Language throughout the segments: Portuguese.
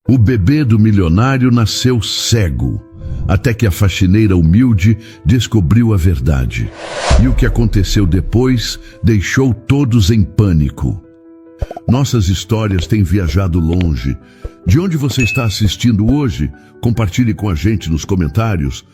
O bebê do milionário nasceu cego, até que a faxineira humilde descobriu a verdade. E o que aconteceu depois deixou todos em pânico. Nossas histórias têm viajado longe. De onde você está assistindo hoje? Compartilhe com a gente nos comentários.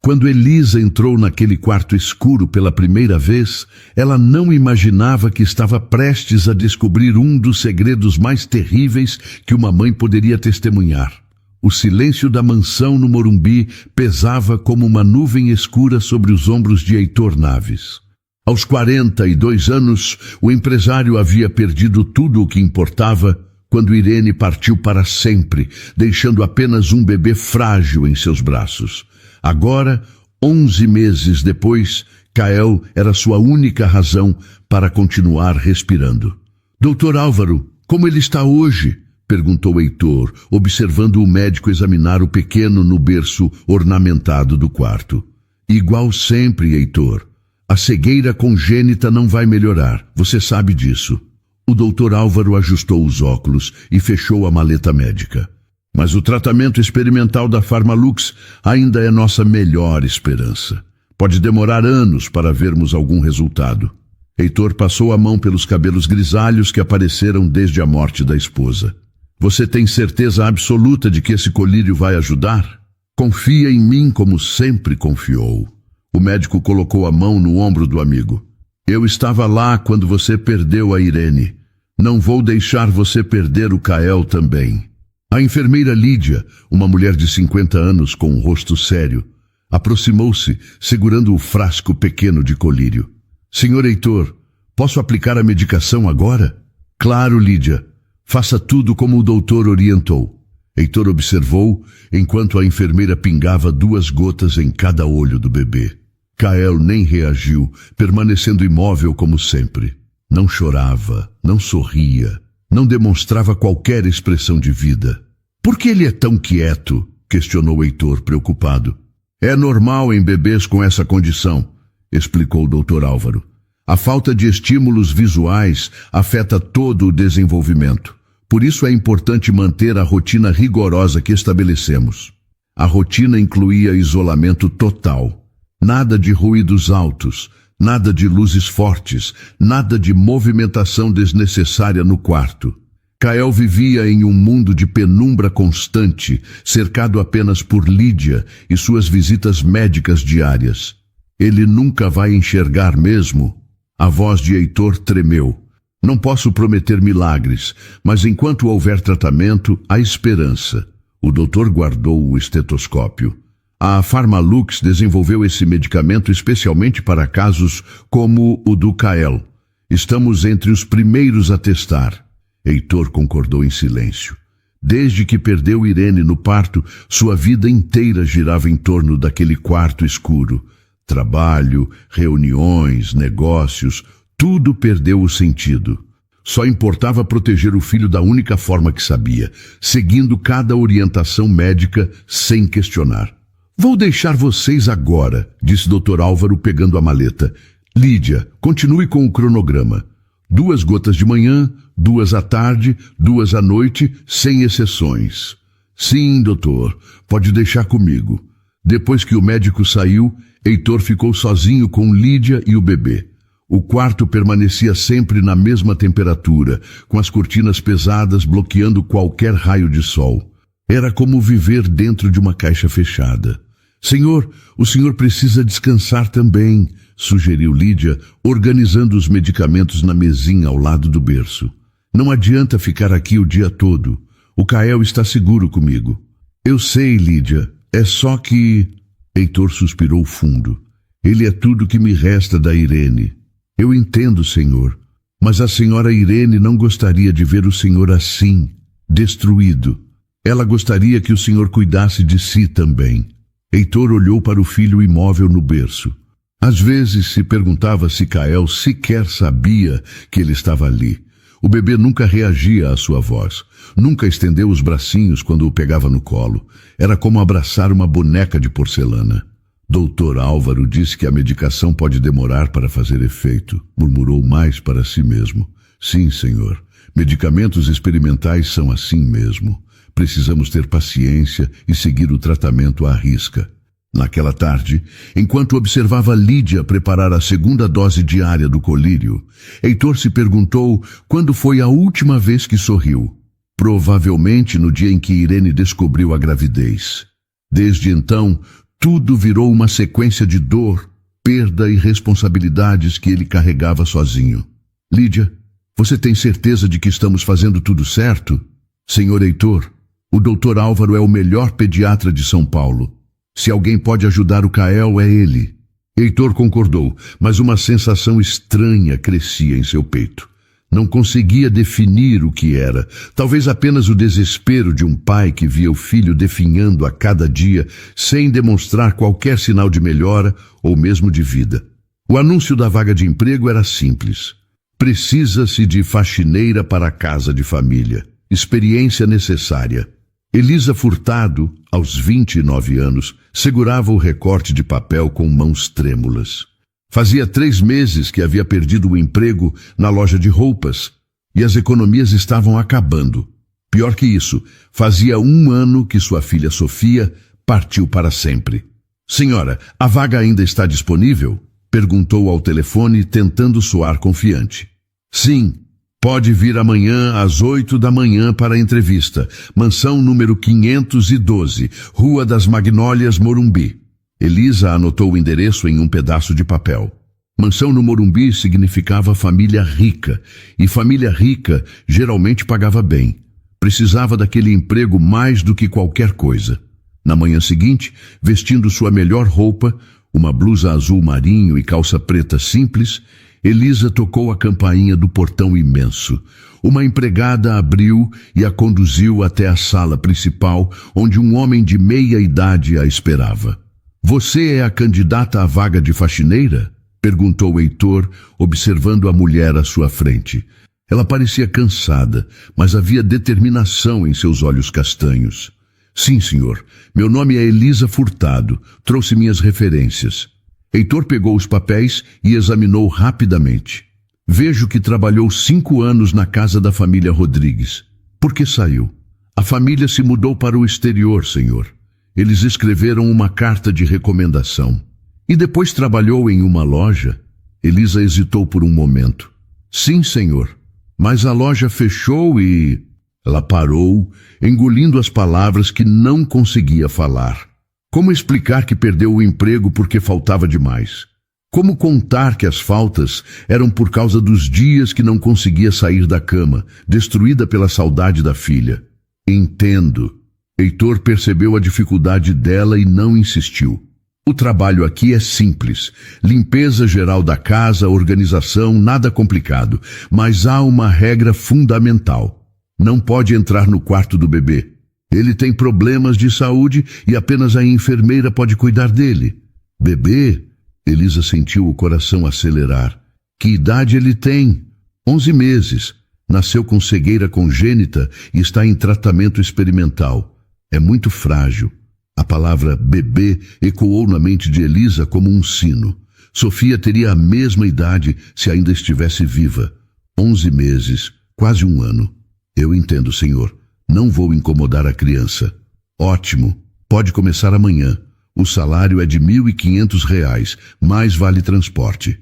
Quando Elisa entrou naquele quarto escuro pela primeira vez, ela não imaginava que estava prestes a descobrir um dos segredos mais terríveis que uma mãe poderia testemunhar. O silêncio da mansão no Morumbi pesava como uma nuvem escura sobre os ombros de Heitor Naves. Aos 42 anos, o empresário havia perdido tudo o que importava quando Irene partiu para sempre, deixando apenas um bebê frágil em seus braços. Agora, 11 meses depois, Kael era sua única razão para continuar respirando. Doutor Álvaro, como ele está hoje? Perguntou Heitor, observando o médico examinar o pequeno no berço ornamentado do quarto. Igual sempre, Heitor. A cegueira congênita não vai melhorar, você sabe disso. O doutor Álvaro ajustou os óculos e fechou a maleta médica. Mas o tratamento experimental da Pharmalux ainda é nossa melhor esperança. Pode demorar anos para vermos algum resultado. Heitor passou a mão pelos cabelos grisalhos que apareceram desde a morte da esposa. Você tem certeza absoluta de que esse colírio vai ajudar? Confia em mim como sempre confiou. O médico colocou a mão no ombro do amigo. Eu estava lá quando você perdeu a Irene. Não vou deixar você perder o Kael também. A enfermeira Lídia, uma mulher de 50 anos com um rosto sério, aproximou-se, segurando o frasco pequeno de colírio. Senhor Heitor, posso aplicar a medicação agora? Claro, Lídia. Faça tudo como o doutor orientou. Heitor observou, enquanto a enfermeira pingava 2 gotas em cada olho do bebê. Kael nem reagiu, permanecendo imóvel como sempre. Não chorava, não sorria, não demonstrava qualquer expressão de vida. Por que ele é tão quieto? Questionou Heitor, preocupado. É normal em bebês com essa condição, explicou o doutor Álvaro. A falta de estímulos visuais afeta todo o desenvolvimento. Por isso é importante manter a rotina rigorosa que estabelecemos. A rotina incluía isolamento total. Nada de ruídos altos, nada de luzes fortes, nada de movimentação desnecessária no quarto. Kael vivia em um mundo de penumbra constante, cercado apenas por Lídia e suas visitas médicas diárias. Ele nunca vai enxergar mesmo? A voz de Heitor tremeu. Não posso prometer milagres, mas enquanto houver tratamento, há esperança. O doutor guardou o estetoscópio. A Pharmalux desenvolveu esse medicamento especialmente para casos como o do Kael. Estamos entre os primeiros a testar. Heitor concordou em silêncio. Desde que perdeu Irene no parto, sua vida inteira girava em torno daquele quarto escuro. Trabalho, reuniões, negócios, tudo perdeu o sentido. Só importava proteger o filho da única forma que sabia, seguindo cada orientação médica sem questionar. Vou deixar vocês agora, disse Dr. Álvaro pegando a maleta. Lídia, continue com o cronograma. 2 gotas de manhã, 2 à tarde, 2 à noite, sem exceções. Sim, doutor, pode deixar comigo. Depois que o médico saiu, Heitor ficou sozinho com Lídia e o bebê. O quarto permanecia sempre na mesma temperatura, com as cortinas pesadas bloqueando qualquer raio de sol. Era como viver dentro de uma caixa fechada. Senhor, o senhor precisa descansar também, sugeriu Lídia, organizando os medicamentos na mesinha ao lado do berço. Não adianta ficar aqui o dia todo. O Kael está seguro comigo. Eu sei, Lídia, é só que... Heitor suspirou fundo. Ele é tudo que me resta da Irene. Eu entendo, senhor, mas a senhora Irene não gostaria de ver o senhor assim, destruído. Ela gostaria que o senhor cuidasse de si também. Heitor olhou para o filho imóvel no berço. Às vezes se perguntava se Kael sequer sabia que ele estava ali. O bebê nunca reagia à sua voz. Nunca estendeu os bracinhos quando o pegava no colo. Era como abraçar uma boneca de porcelana. Doutor Álvaro disse que a medicação pode demorar para fazer efeito. Murmurou mais para si mesmo. Sim, senhor. Medicamentos experimentais são assim mesmo. Precisamos ter paciência e seguir o tratamento à risca. Naquela tarde, enquanto observava Lídia preparar a segunda dose diária do colírio, Heitor se perguntou quando foi a última vez que sorriu. Provavelmente no dia em que Irene descobriu a gravidez. Desde então, tudo virou uma sequência de dor, perda e responsabilidades que ele carregava sozinho. Lídia, você tem certeza de que estamos fazendo tudo certo? Senhor Heitor, o Dr. Álvaro é o melhor pediatra de São Paulo. Se alguém pode ajudar o Kael, é ele. Heitor concordou, mas uma sensação estranha crescia em seu peito. Não conseguia definir o que era, talvez apenas o desespero de um pai que via o filho definhando a cada dia sem demonstrar qualquer sinal de melhora ou mesmo de vida. O anúncio da vaga de emprego era simples. Precisa-se de faxineira para a casa de família. Experiência necessária. Elisa Furtado, aos 29 anos, segurava o recorte de papel com mãos trêmulas. Fazia 3 meses que havia perdido o emprego na loja de roupas e as economias estavam acabando. Pior que isso, fazia 1 ano que sua filha Sofia partiu para sempre. Senhora, a vaga ainda está disponível? Perguntou ao telefone, tentando soar confiante. Sim. Pode vir amanhã às 8 da manhã para a entrevista. Mansão número 512, Rua das Magnólias, Morumbi. Elisa anotou o endereço em um pedaço de papel. Mansão no Morumbi significava família rica, e família rica geralmente pagava bem. Precisava daquele emprego mais do que qualquer coisa. Na manhã seguinte, vestindo sua melhor roupa, uma blusa azul marinho e calça preta simples, Elisa tocou a campainha do portão imenso. Uma empregada abriu e a conduziu até a sala principal, onde um homem de meia idade a esperava. Você é a candidata à vaga de faxineira? Perguntou Heitor, observando a mulher à sua frente. Ela parecia cansada, mas havia determinação em seus olhos castanhos. Sim, senhor. Meu nome é Elisa Furtado. Trouxe minhas referências. Heitor pegou os papéis e examinou rapidamente. Vejo que trabalhou 5 anos na casa da família Rodrigues. Por que saiu? A família se mudou para o exterior, senhor. Eles escreveram uma carta de recomendação. E depois trabalhou em uma loja? Elisa hesitou por um momento. Sim, senhor. Mas a loja fechou e... Ela parou, engolindo as palavras que não conseguia falar. Como explicar que perdeu o emprego porque faltava demais? Como contar que as faltas eram por causa dos dias que não conseguia sair da cama, destruída pela saudade da filha? Entendo. Heitor percebeu a dificuldade dela e não insistiu. O trabalho aqui é simples. Limpeza geral da casa, organização, nada complicado. Mas há uma regra fundamental. Não pode entrar no quarto do bebê. Ele tem problemas de saúde e apenas a enfermeira pode cuidar dele. Bebê? Elisa sentiu o coração acelerar. Que idade ele tem? 11 meses. Nasceu com cegueira congênita e está em tratamento experimental. É muito frágil. A palavra bebê ecoou na mente de Elisa como um sino. Sofia teria a mesma idade se ainda estivesse viva. 11 meses, quase 1 ano. Eu entendo, senhor. Não vou incomodar a criança. Ótimo. Pode começar amanhã. O salário é de R$ 1.500, mais vale transporte.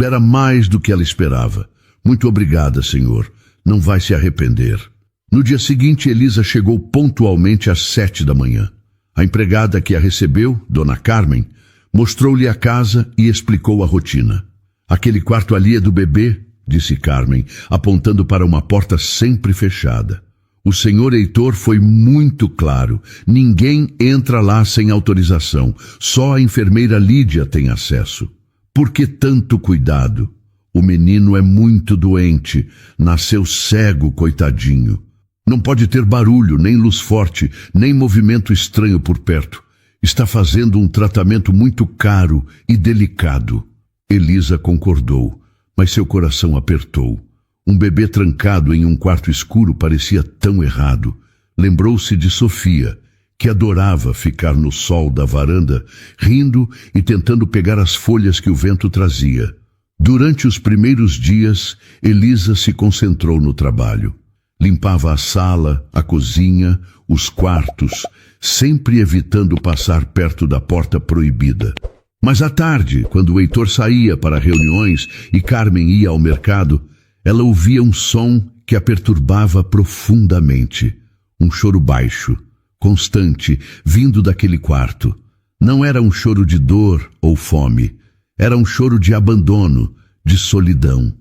Era mais do que ela esperava. Muito obrigada, senhor. Não vai se arrepender. No dia seguinte, Elisa chegou pontualmente às 7 da manhã. A empregada que a recebeu, Dona Carmen, mostrou-lhe a casa e explicou a rotina. Aquele quarto ali é do bebê, disse Carmen, apontando para uma porta sempre fechada. O senhor Heitor foi muito claro. Ninguém entra lá sem autorização. Só a enfermeira Lídia tem acesso. Por que tanto cuidado? O menino é muito doente. Nasceu cego, coitadinho. Não pode ter barulho, nem luz forte, nem movimento estranho por perto. Está fazendo um tratamento muito caro e delicado. Elisa concordou, mas seu coração apertou. Um bebê trancado em um quarto escuro parecia tão errado. Lembrou-se de Sofia, que adorava ficar no sol da varanda, rindo e tentando pegar as folhas que o vento trazia. Durante os primeiros dias, Elisa se concentrou no trabalho. Limpava a sala, a cozinha, os quartos, sempre evitando passar perto da porta proibida. Mas à tarde, quando o Heitor saía para reuniões e Carmen ia ao mercado, ela ouvia um som que a perturbava profundamente. Um choro baixo, constante, vindo daquele quarto. Não era um choro de dor ou fome. Era um choro de abandono, de solidão.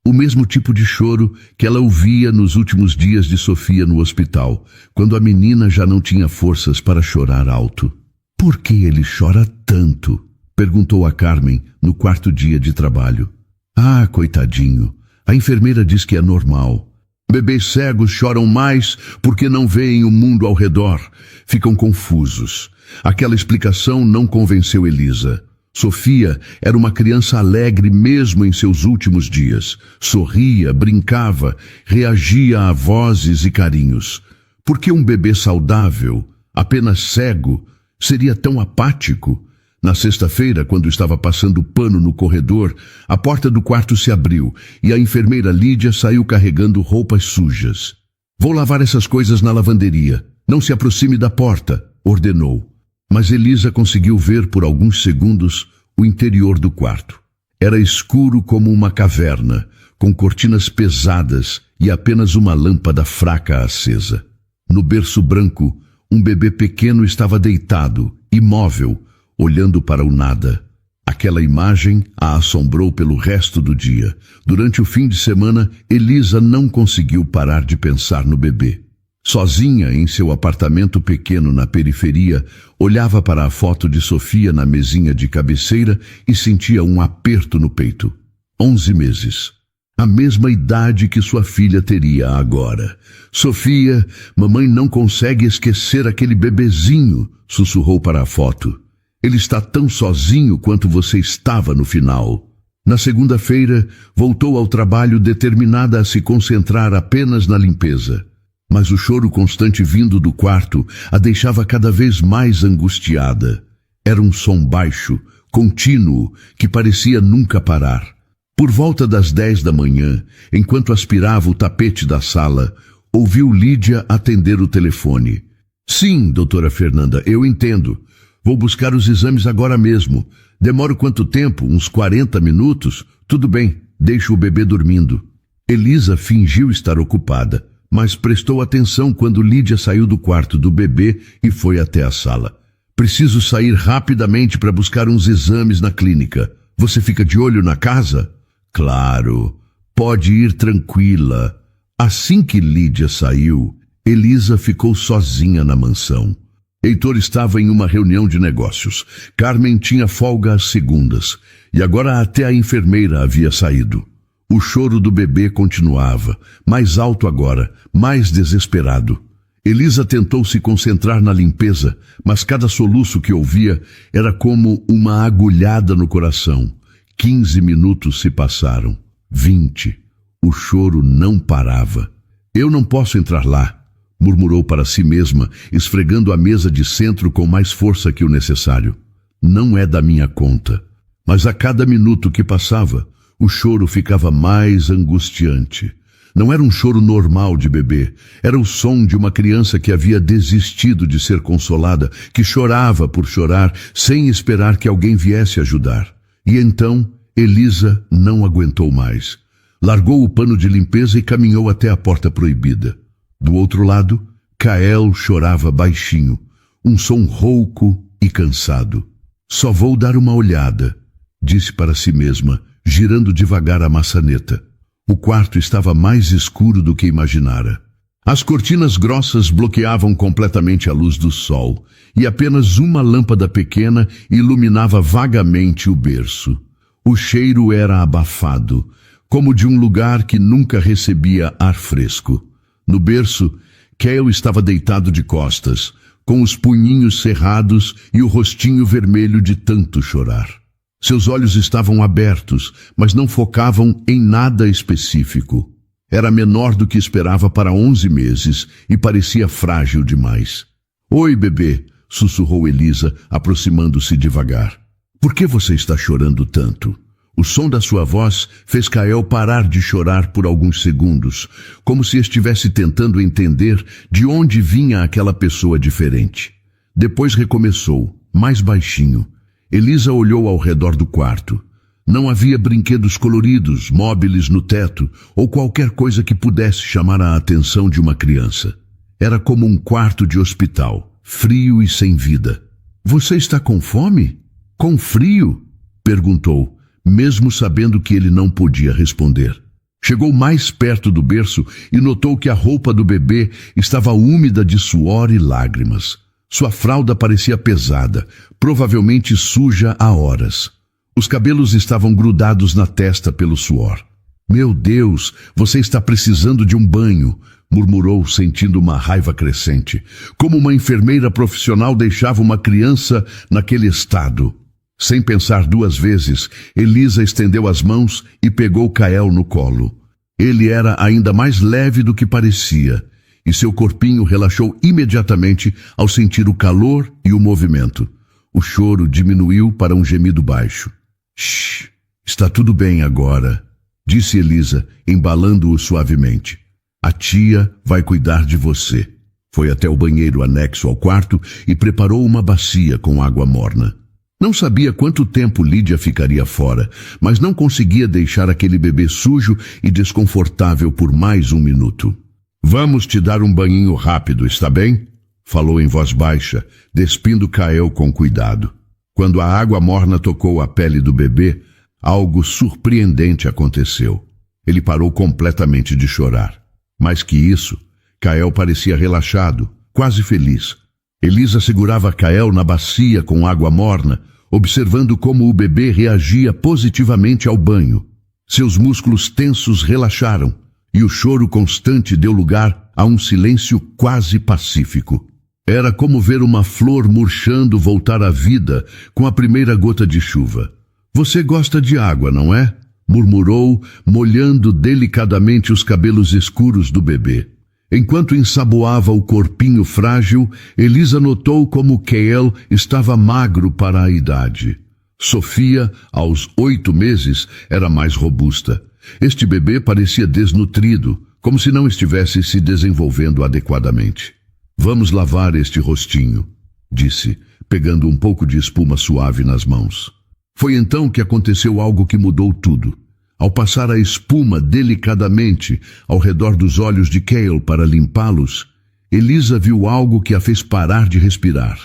O mesmo tipo de choro que ela ouvia nos últimos dias de Sofia no hospital, quando a menina já não tinha forças para chorar alto. Por que ele chora tanto? Perguntou a Carmen no quarto dia de trabalho. Ah, coitadinho, a enfermeira diz que é normal. Bebês cegos choram mais porque não veem o mundo ao redor. Ficam confusos. Aquela explicação não convenceu Elisa. Sofia era uma criança alegre mesmo em seus últimos dias. Sorria, brincava, reagia a vozes e carinhos. Por que um bebê saudável, apenas cego, seria tão apático? Na sexta-feira, quando estava passando pano no corredor, a porta do quarto se abriu e a enfermeira Lídia saiu carregando roupas sujas. Vou lavar essas coisas na lavanderia. Não se aproxime da porta, ordenou. Mas Elisa conseguiu ver por alguns segundos o interior do quarto. Era escuro como uma caverna, com cortinas pesadas e apenas uma lâmpada fraca acesa. No berço branco, um bebê pequeno estava deitado, imóvel, olhando para o nada. Aquela imagem a assombrou pelo resto do dia. Durante o fim de semana, Elisa não conseguiu parar de pensar no bebê. Sozinha em seu apartamento pequeno na periferia, olhava para a foto de Sofia na mesinha de cabeceira e sentia um aperto no peito. 11 meses. A mesma idade que sua filha teria agora. Sofia, mamãe não consegue esquecer aquele bebezinho, sussurrou para a foto. Ele está tão sozinho quanto você estava no final. Na segunda-feira, voltou ao trabalho determinada a se concentrar apenas na limpeza. Mas o choro constante vindo do quarto a deixava cada vez mais angustiada. Era um som baixo, contínuo, que parecia nunca parar. Por volta das 10 da manhã, enquanto aspirava o tapete da sala, ouviu Lídia atender o telefone. Sim, doutora Fernanda, eu entendo. Vou buscar os exames agora mesmo. Demora quanto tempo? Uns 40 minutos? Tudo bem, deixo o bebê dormindo. Elisa fingiu estar ocupada, mas prestou atenção quando Lídia saiu do quarto do bebê e foi até a sala. Preciso sair rapidamente para buscar uns exames na clínica. Você fica de olho na casa? Claro, pode ir tranquila. Assim que Lídia saiu, Elisa ficou sozinha na mansão. Heitor estava em uma reunião de negócios. Carmen tinha folga às segundas, e agora até a enfermeira havia saído. O choro do bebê continuava, mais alto agora, mais desesperado. Elisa tentou se concentrar na limpeza, mas cada soluço que ouvia era como uma agulhada no coração. 15 minutos se passaram, 20. O choro não parava. Eu não posso entrar lá, murmurou para si mesma, esfregando a mesa de centro com mais força que o necessário. Não é da minha conta. Mas a cada minuto que passava, o choro ficava mais angustiante. Não era um choro normal de bebê. Era o som de uma criança que havia desistido de ser consolada, que chorava por chorar, sem esperar que alguém viesse ajudar. E então, Elisa não aguentou mais. Largou o pano de limpeza e caminhou até a porta proibida. Do outro lado, Kael chorava baixinho, um som rouco e cansado. Só vou dar uma olhada, disse para si mesma, girando devagar a maçaneta. O quarto estava mais escuro do que imaginara. As cortinas grossas bloqueavam completamente a luz do sol, e apenas uma lâmpada pequena iluminava vagamente o berço. O cheiro era abafado, como de um lugar que nunca recebia ar fresco. No berço, Kael estava deitado de costas, com os punhinhos cerrados e o rostinho vermelho de tanto chorar. Seus olhos estavam abertos, mas não focavam em nada específico. Era menor do que esperava para 11 meses e parecia frágil demais. Oi, bebê, sussurrou Elisa, aproximando-se devagar. Por que você está chorando tanto? O som da sua voz fez Kael parar de chorar por alguns segundos, como se estivesse tentando entender de onde vinha aquela pessoa diferente. Depois recomeçou, mais baixinho. Elisa olhou ao redor do quarto. Não havia brinquedos coloridos, móveis no teto ou qualquer coisa que pudesse chamar a atenção de uma criança. Era como um quarto de hospital, frio e sem vida. Você está com fome? Com frio? Perguntou, mesmo sabendo que ele não podia responder. Chegou mais perto do berço e notou que a roupa do bebê estava úmida de suor e lágrimas. Sua fralda parecia pesada, provavelmente suja há horas. Os cabelos estavam grudados na testa pelo suor. Meu Deus, você está precisando de um banho, murmurou, sentindo uma raiva crescente. Como uma enfermeira profissional deixava uma criança naquele estado. Sem pensar duas vezes, Elisa estendeu as mãos e pegou Kael no colo. Ele era ainda mais leve do que parecia, e seu corpinho relaxou imediatamente ao sentir o calor e o movimento. O choro diminuiu para um gemido baixo. Shhh, está tudo bem agora, disse Elisa, embalando-o suavemente. A tia vai cuidar de você. Foi até o banheiro anexo ao quarto e preparou uma bacia com água morna. Não sabia quanto tempo Lídia ficaria fora, mas não conseguia deixar aquele bebê sujo e desconfortável por mais um minuto. Vamos te dar um banhinho rápido, está bem? Falou em voz baixa, despindo Kael com cuidado. Quando a água morna tocou a pele do bebê, algo surpreendente aconteceu. Ele parou completamente de chorar. Mais que isso, Kael parecia relaxado, quase feliz. Elisa segurava Kael na bacia com água morna, observando como o bebê reagia positivamente ao banho. Seus músculos tensos relaxaram, e o choro constante deu lugar a um silêncio quase pacífico. Era como ver uma flor murchando voltar à vida com a primeira gota de chuva. Você gosta de água, não é? Murmurou, molhando delicadamente os cabelos escuros do bebê. Enquanto ensaboava o corpinho frágil, Elisa notou como Kael estava magro para a idade. Sofia, aos 8 meses, era mais robusta. Este bebê parecia desnutrido, como se não estivesse se desenvolvendo adequadamente. Vamos lavar este rostinho, disse, pegando um pouco de espuma suave nas mãos. Foi então que aconteceu algo que mudou tudo. Ao passar a espuma delicadamente ao redor dos olhos de Kael para limpá-los, Elisa viu algo que a fez parar de respirar.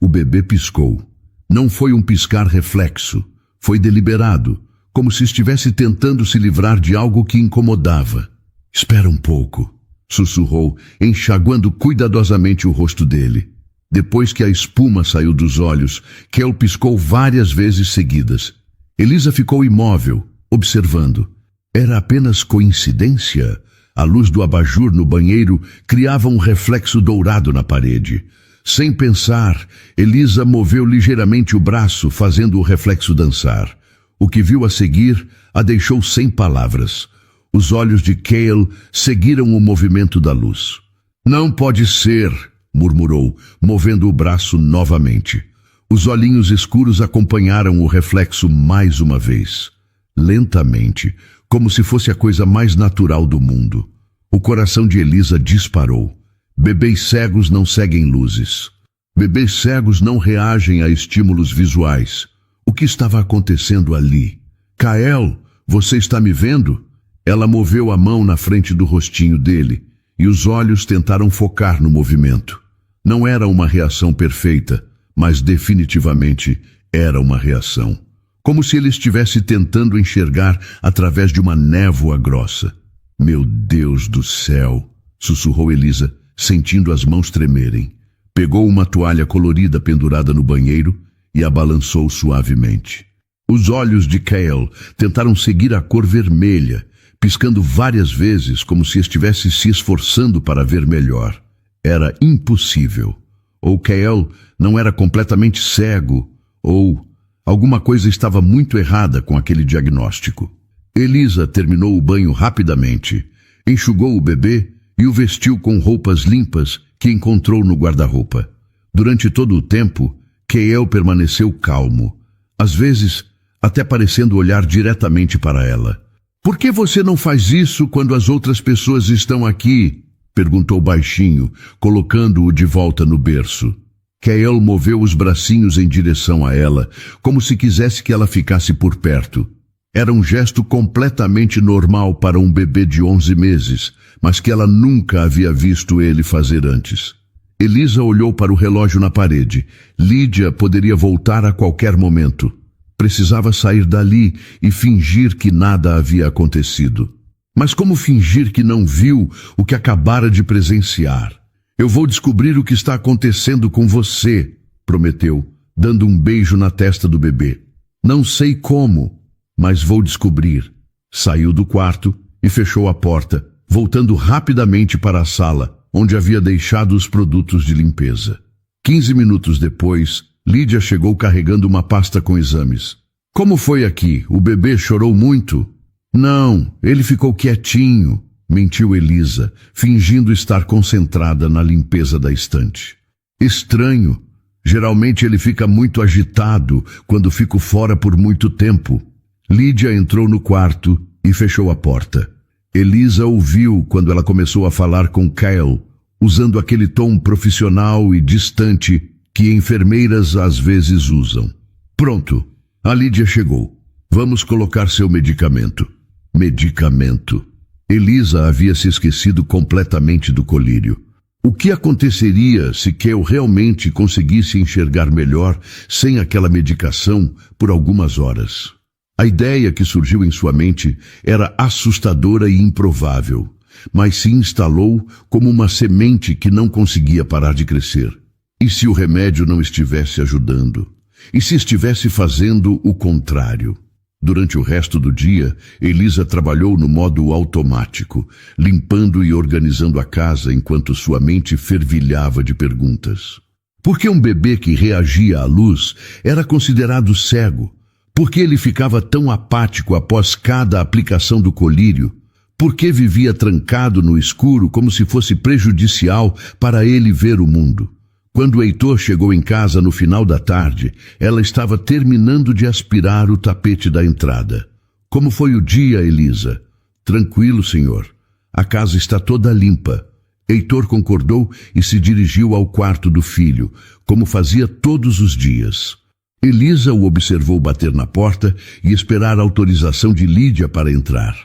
O bebê piscou. Não foi um piscar reflexo, foi deliberado, como se estivesse tentando se livrar de algo que incomodava. Espera um pouco, sussurrou, enxaguando cuidadosamente o rosto dele. Depois que a espuma saiu dos olhos, Kael piscou várias vezes seguidas. Elisa ficou imóvel, observando. Era apenas coincidência? A luz do abajur no banheiro criava um reflexo dourado na parede. Sem pensar, Elisa moveu ligeiramente o braço, fazendo o reflexo dançar. O que viu a seguir a deixou sem palavras. Os olhos de Kael seguiram o movimento da luz. Não pode ser, murmurou, movendo o braço novamente. Os olhinhos escuros acompanharam o reflexo mais uma vez. Lentamente, como se fosse a coisa mais natural do mundo. O coração de Elisa disparou. Bebês cegos não seguem luzes. Bebês cegos não reagem a estímulos visuais. O que estava acontecendo ali? Kael, você está me vendo? Ela moveu a mão na frente do rostinho dele, e os olhos tentaram focar no movimento. Não era uma reação perfeita, mas definitivamente era uma reação. Como se ele estivesse tentando enxergar através de uma névoa grossa. Meu Deus do céu, sussurrou Elisa, sentindo as mãos tremerem. Pegou uma toalha colorida pendurada no banheiro e a balançou suavemente. Os olhos de Kael tentaram seguir a cor vermelha, piscando várias vezes como se estivesse se esforçando para ver melhor. Era impossível. Ou Kael não era completamente cego, ou alguma coisa estava muito errada com aquele diagnóstico. Elisa terminou o banho rapidamente, enxugou o bebê e o vestiu com roupas limpas que encontrou no guarda-roupa. Durante todo o tempo, Kael permaneceu calmo. Às vezes, até parecendo olhar diretamente para ela. Por que você não faz isso quando as outras pessoas estão aqui? Perguntou baixinho, colocando-o de volta no berço. Kael moveu os bracinhos em direção a ela, como se quisesse que ela ficasse por perto. Era um gesto completamente normal para um bebê de 11 meses, mas que ela nunca havia visto ele fazer antes. Elisa olhou para o relógio na parede. Lídia poderia voltar a qualquer momento. Precisava sair dali e fingir que nada havia acontecido. Mas como fingir que não viu o que acabara de presenciar? Eu vou descobrir o que está acontecendo com você, prometeu, dando um beijo na testa do bebê. Não sei como, mas vou descobrir. Saiu do quarto e fechou a porta, voltando rapidamente para a sala, onde havia deixado os produtos de limpeza. 15 minutos depois, Lídia chegou carregando uma pasta com exames. Como foi aqui? O bebê chorou muito? Não, ele ficou quietinho, mentiu Elisa, fingindo estar concentrada na limpeza da estante. Estranho. Geralmente ele fica muito agitado quando fico fora por muito tempo. Lídia entrou no quarto e fechou a porta. Elisa ouviu quando ela começou a falar com Kael, usando aquele tom profissional e distante que enfermeiras às vezes usam. Pronto, a Lídia chegou. Vamos colocar seu medicamento. Medicamento. Elisa havia se esquecido completamente do colírio. O que aconteceria se Kael realmente conseguisse enxergar melhor sem aquela medicação por algumas horas? A ideia que surgiu em sua mente era assustadora e improvável, mas se instalou como uma semente que não conseguia parar de crescer. E se o remédio não estivesse ajudando? E se estivesse fazendo o contrário? Durante o resto do dia, Elisa trabalhou no modo automático, limpando e organizando a casa enquanto sua mente fervilhava de perguntas. Por que um bebê que reagia à luz era considerado cego? Por que ele ficava tão apático após cada aplicação do colírio? Por que vivia trancado no escuro como se fosse prejudicial para ele ver o mundo? Quando Heitor chegou em casa no final da tarde, ela estava terminando de aspirar o tapete da entrada. Como foi o dia, Elisa? Tranquilo, senhor. A casa está toda limpa. Heitor concordou e se dirigiu ao quarto do filho, como fazia todos os dias. Elisa o observou bater na porta e esperar a autorização de Lídia para entrar.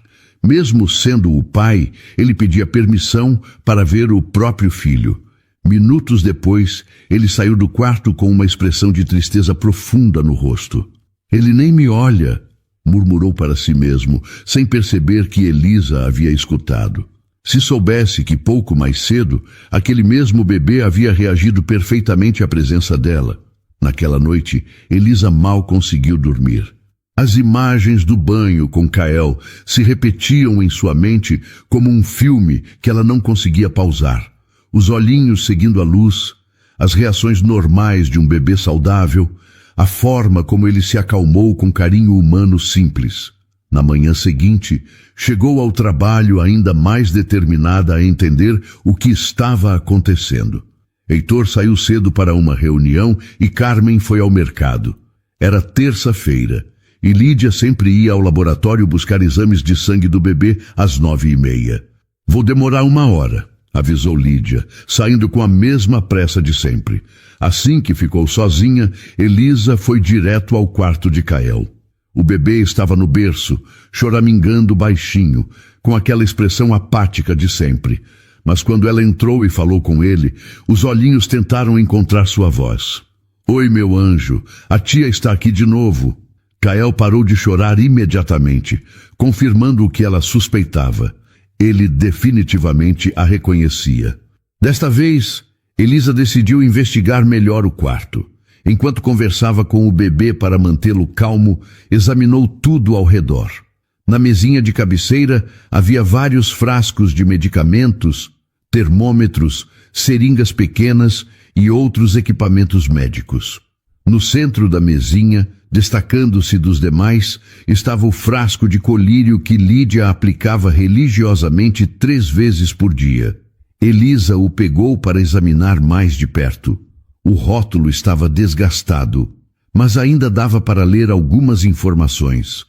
Mesmo sendo o pai, ele pedia permissão para ver o próprio filho. Minutos depois, ele saiu do quarto com uma expressão de tristeza profunda no rosto. Ele nem me olha, murmurou para si mesmo, sem perceber que Elisa havia escutado. Se soubesse que pouco mais cedo, aquele mesmo bebê havia reagido perfeitamente à presença dela. Naquela noite, Elisa mal conseguiu dormir. As imagens do banho com Kael se repetiam em sua mente como um filme que ela não conseguia pausar. Os olhinhos seguindo a luz, as reações normais de um bebê saudável, a forma como ele se acalmou com carinho humano simples. Na manhã seguinte, chegou ao trabalho ainda mais determinada a entender o que estava acontecendo. Heitor saiu cedo para uma reunião e Carmen foi ao mercado. Era terça-feira e Lídia sempre ia ao laboratório buscar exames de sangue do bebê às 9h30. Vou demorar 1 hora, avisou Lídia, saindo com a mesma pressa de sempre. Assim que ficou sozinha, Elisa foi direto ao quarto de Kael. O bebê estava no berço, choramingando baixinho, com aquela expressão apática de sempre. Mas quando ela entrou e falou com ele, os olhinhos tentaram encontrar sua voz. Oi, meu anjo, a tia está aqui de novo. Kael parou de chorar imediatamente, confirmando o que ela suspeitava. Ele definitivamente a reconhecia. Desta vez, Elisa decidiu investigar melhor o quarto. Enquanto conversava com o bebê para mantê-lo calmo, examinou tudo ao redor. Na mesinha de cabeceira havia vários frascos de medicamentos, termômetros, seringas pequenas e outros equipamentos médicos. No centro da mesinha, destacando-se dos demais, estava o frasco de colírio que Lídia aplicava religiosamente 3 vezes por dia. Elisa o pegou para examinar mais de perto. O rótulo estava desgastado, mas ainda dava para ler algumas informações.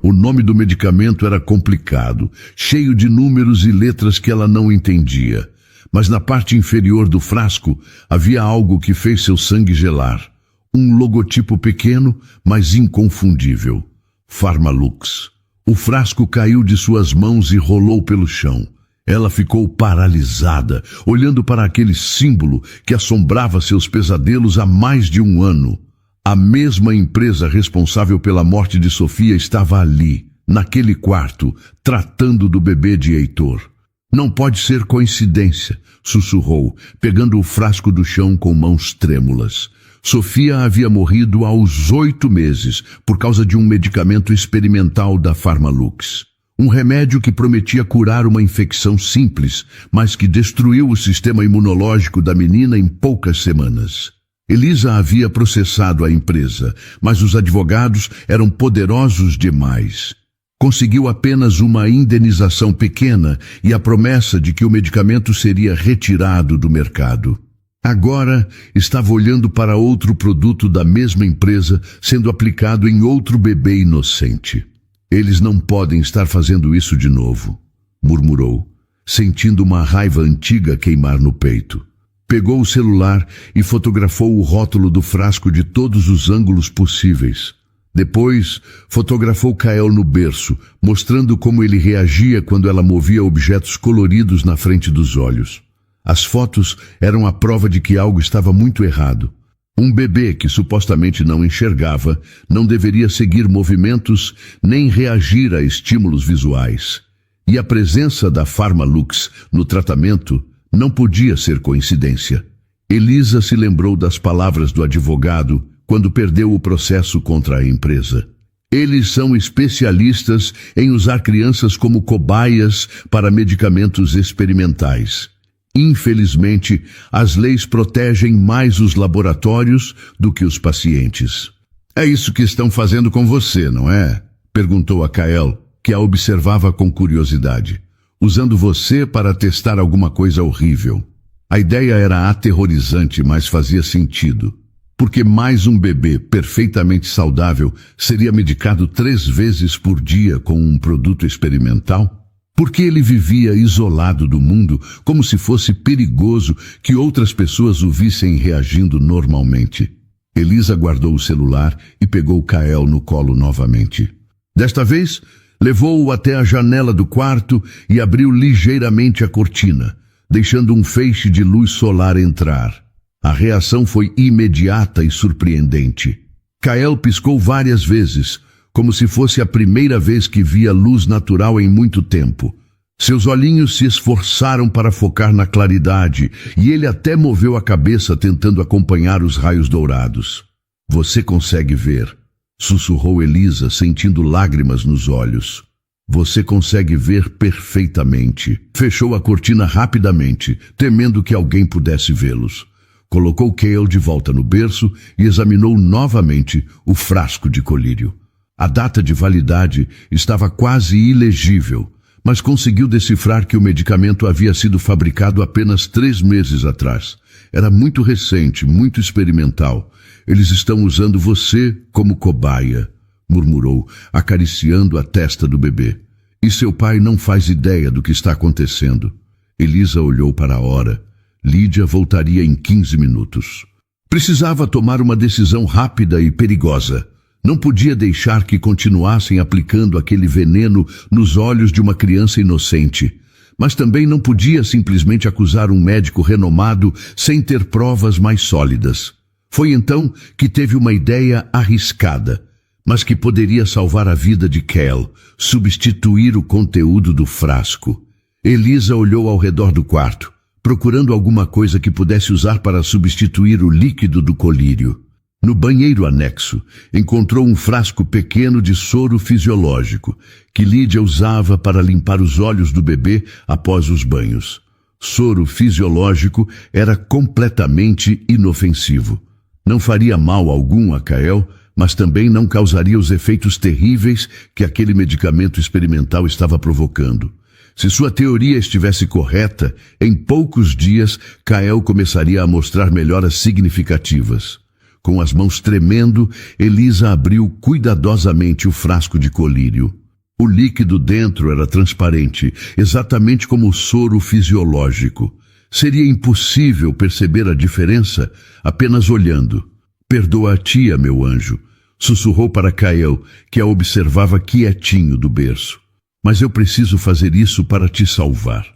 O nome do medicamento era complicado, cheio de números e letras que ela não entendia. Mas na parte inferior do frasco havia algo que fez seu sangue gelar. Um logotipo pequeno, mas inconfundível. Pharmalux. O frasco caiu de suas mãos e rolou pelo chão. Ela ficou paralisada, olhando para aquele símbolo que assombrava seus pesadelos há mais de um ano. A mesma empresa responsável pela morte de Sofia estava ali, naquele quarto, tratando do bebê de Heitor. Não pode ser coincidência, sussurrou, pegando o frasco do chão com mãos trêmulas. Sofia havia morrido aos 8 meses por causa de um medicamento experimental da Pharmalux. Um remédio que prometia curar uma infecção simples, mas que destruiu o sistema imunológico da menina em poucas semanas. Elisa havia processado a empresa, mas os advogados eram poderosos demais. Conseguiu apenas uma indenização pequena e a promessa de que o medicamento seria retirado do mercado. Agora estava olhando para outro produto da mesma empresa sendo aplicado em outro bebê inocente. Eles não podem estar fazendo isso de novo, murmurou, sentindo uma raiva antiga queimar no peito. Pegou o celular e fotografou o rótulo do frasco de todos os ângulos possíveis. Depois, fotografou Kael no berço, mostrando como ele reagia quando ela movia objetos coloridos na frente dos olhos. As fotos eram a prova de que algo estava muito errado. Um bebê que supostamente não enxergava não deveria seguir movimentos nem reagir a estímulos visuais. E a presença da Pharmalux no tratamento não podia ser coincidência. Elisa se lembrou das palavras do advogado quando perdeu o processo contra a empresa. Eles são especialistas em usar crianças como cobaias para medicamentos experimentais. Infelizmente, as leis protegem mais os laboratórios do que os pacientes. É isso que estão fazendo com você, não é? Perguntou a Kael, que a observava com curiosidade. Usando você para testar alguma coisa horrível. A ideia era aterrorizante, mas fazia sentido. Porque mais um bebê perfeitamente saudável seria medicado 3 vezes por dia com um produto experimental? Porque ele vivia isolado do mundo, como se fosse perigoso que outras pessoas o vissem reagindo normalmente. Elisa guardou o celular e pegou Kael no colo novamente. Desta vez, levou-o até a janela do quarto e abriu ligeiramente a cortina, deixando um feixe de luz solar entrar. A reação foi imediata e surpreendente. Kael piscou várias vezes, como se fosse a primeira vez que via luz natural em muito tempo. Seus olhinhos se esforçaram para focar na claridade e ele até moveu a cabeça tentando acompanhar os raios dourados. Você consegue ver, sussurrou Elisa, sentindo lágrimas nos olhos. Você consegue ver perfeitamente. Fechou a cortina rapidamente, temendo que alguém pudesse vê-los. Colocou Kael de volta no berço e examinou novamente o frasco de colírio. A data de validade estava quase ilegível, mas conseguiu decifrar que o medicamento havia sido fabricado apenas 3 meses atrás. Era muito recente, muito experimental. Eles estão usando você como cobaia, murmurou, acariciando a testa do bebê. E seu pai não faz ideia do que está acontecendo. Elisa olhou para a hora. Lídia voltaria em 15 minutos. Precisava tomar uma decisão rápida e perigosa. Não podia deixar que continuassem aplicando aquele veneno nos olhos de uma criança inocente. Mas também não podia simplesmente acusar um médico renomado sem ter provas mais sólidas. Foi então que teve uma ideia arriscada, mas que poderia salvar a vida de Kael, substituir o conteúdo do frasco. Elisa olhou ao redor do quarto, procurando alguma coisa que pudesse usar para substituir o líquido do colírio. No banheiro anexo, encontrou um frasco pequeno de soro fisiológico, que Lídia usava para limpar os olhos do bebê após os banhos. Soro fisiológico era completamente inofensivo. Não faria mal algum a Kael, mas também não causaria os efeitos terríveis que aquele medicamento experimental estava provocando. Se sua teoria estivesse correta, em poucos dias, Kael começaria a mostrar melhoras significativas. Com as mãos tremendo, Elisa abriu cuidadosamente o frasco de colírio. O líquido dentro era transparente, exatamente como o soro fisiológico. Seria impossível perceber a diferença apenas olhando. Perdoa a tia, meu anjo, sussurrou para Kael, que a observava quietinho do berço. Mas eu preciso fazer isso para te salvar.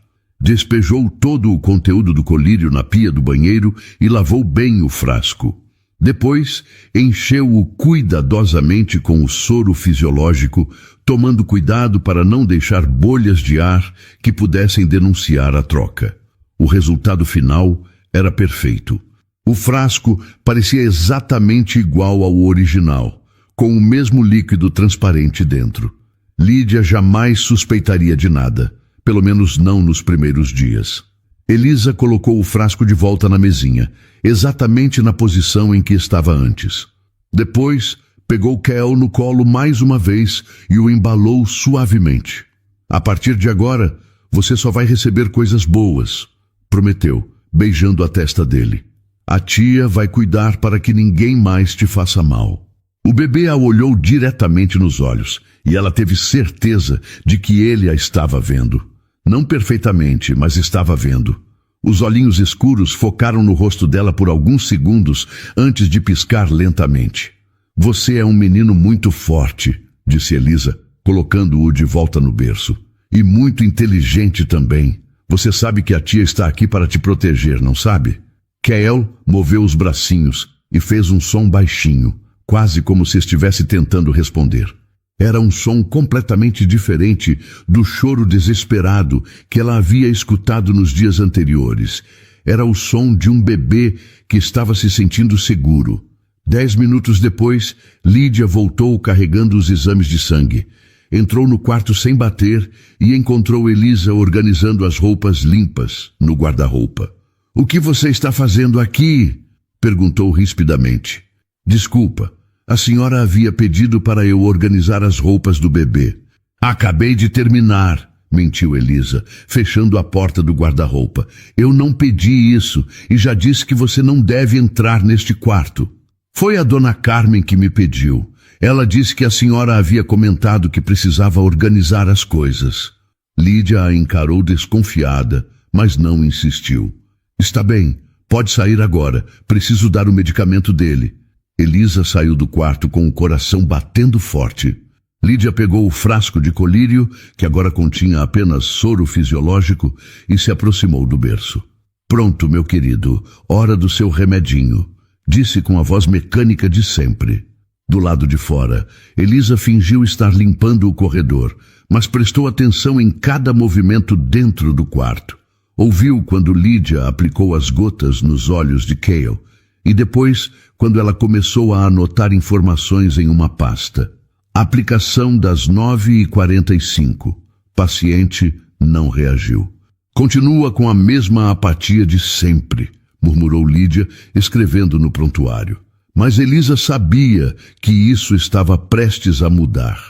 Despejou todo o conteúdo do colírio na pia do banheiro e lavou bem o frasco. Depois, encheu-o cuidadosamente com o soro fisiológico, tomando cuidado para não deixar bolhas de ar que pudessem denunciar a troca. O resultado final era perfeito. O frasco parecia exatamente igual ao original, com o mesmo líquido transparente dentro. Lídia jamais suspeitaria de nada, pelo menos não nos primeiros dias. Elisa colocou o frasco de volta na mesinha, exatamente na posição em que estava antes. Depois, pegou Kael no colo mais uma vez e o embalou suavemente. A partir de agora, você só vai receber coisas boas, prometeu, beijando a testa dele. A tia vai cuidar para que ninguém mais te faça mal. O bebê a olhou diretamente nos olhos e ela teve certeza de que ele a estava vendo. Não perfeitamente, mas estava vendo. Os olhinhos escuros focaram no rosto dela por alguns segundos antes de piscar lentamente. Você é um menino muito forte, disse Elisa, colocando-o de volta no berço. E muito inteligente também. Você sabe que a tia está aqui para te proteger, não sabe? Kael moveu os bracinhos e fez um som baixinho, quase como se estivesse tentando responder. Era um som completamente diferente do choro desesperado que ela havia escutado nos dias anteriores. Era o som de um bebê que estava se sentindo seguro. 10 minutos depois, Lídia voltou carregando os exames de sangue. Entrou no quarto sem bater e encontrou Elisa organizando as roupas limpas no guarda-roupa. "O que você está fazendo aqui?" perguntou rispidamente. "Desculpa. A senhora havia pedido para eu organizar as roupas do bebê." "Acabei de terminar", mentiu Elisa, fechando a porta do guarda-roupa. "Eu não pedi isso e já disse que você não deve entrar neste quarto. Foi a dona Carmen que me pediu. Ela disse que a senhora havia comentado que precisava organizar as coisas." Lídia a encarou desconfiada, mas não insistiu. "Está bem, pode sair agora. Preciso dar o medicamento dele." Elisa saiu do quarto com o coração batendo forte. Lídia pegou o frasco de colírio, que agora continha apenas soro fisiológico, e se aproximou do berço. "Pronto, meu querido, hora do seu remedinho", disse com a voz mecânica de sempre. Do lado de fora, Elisa fingiu estar limpando o corredor, mas prestou atenção em cada movimento dentro do quarto. Ouviu quando Lídia aplicou as gotas nos olhos de Kael, e depois, quando ela começou a anotar informações em uma pasta. Aplicação das 9h45. Paciente não reagiu. "Continua com a mesma apatia de sempre", murmurou Lídia, escrevendo no prontuário. Mas Elisa sabia que isso estava prestes a mudar.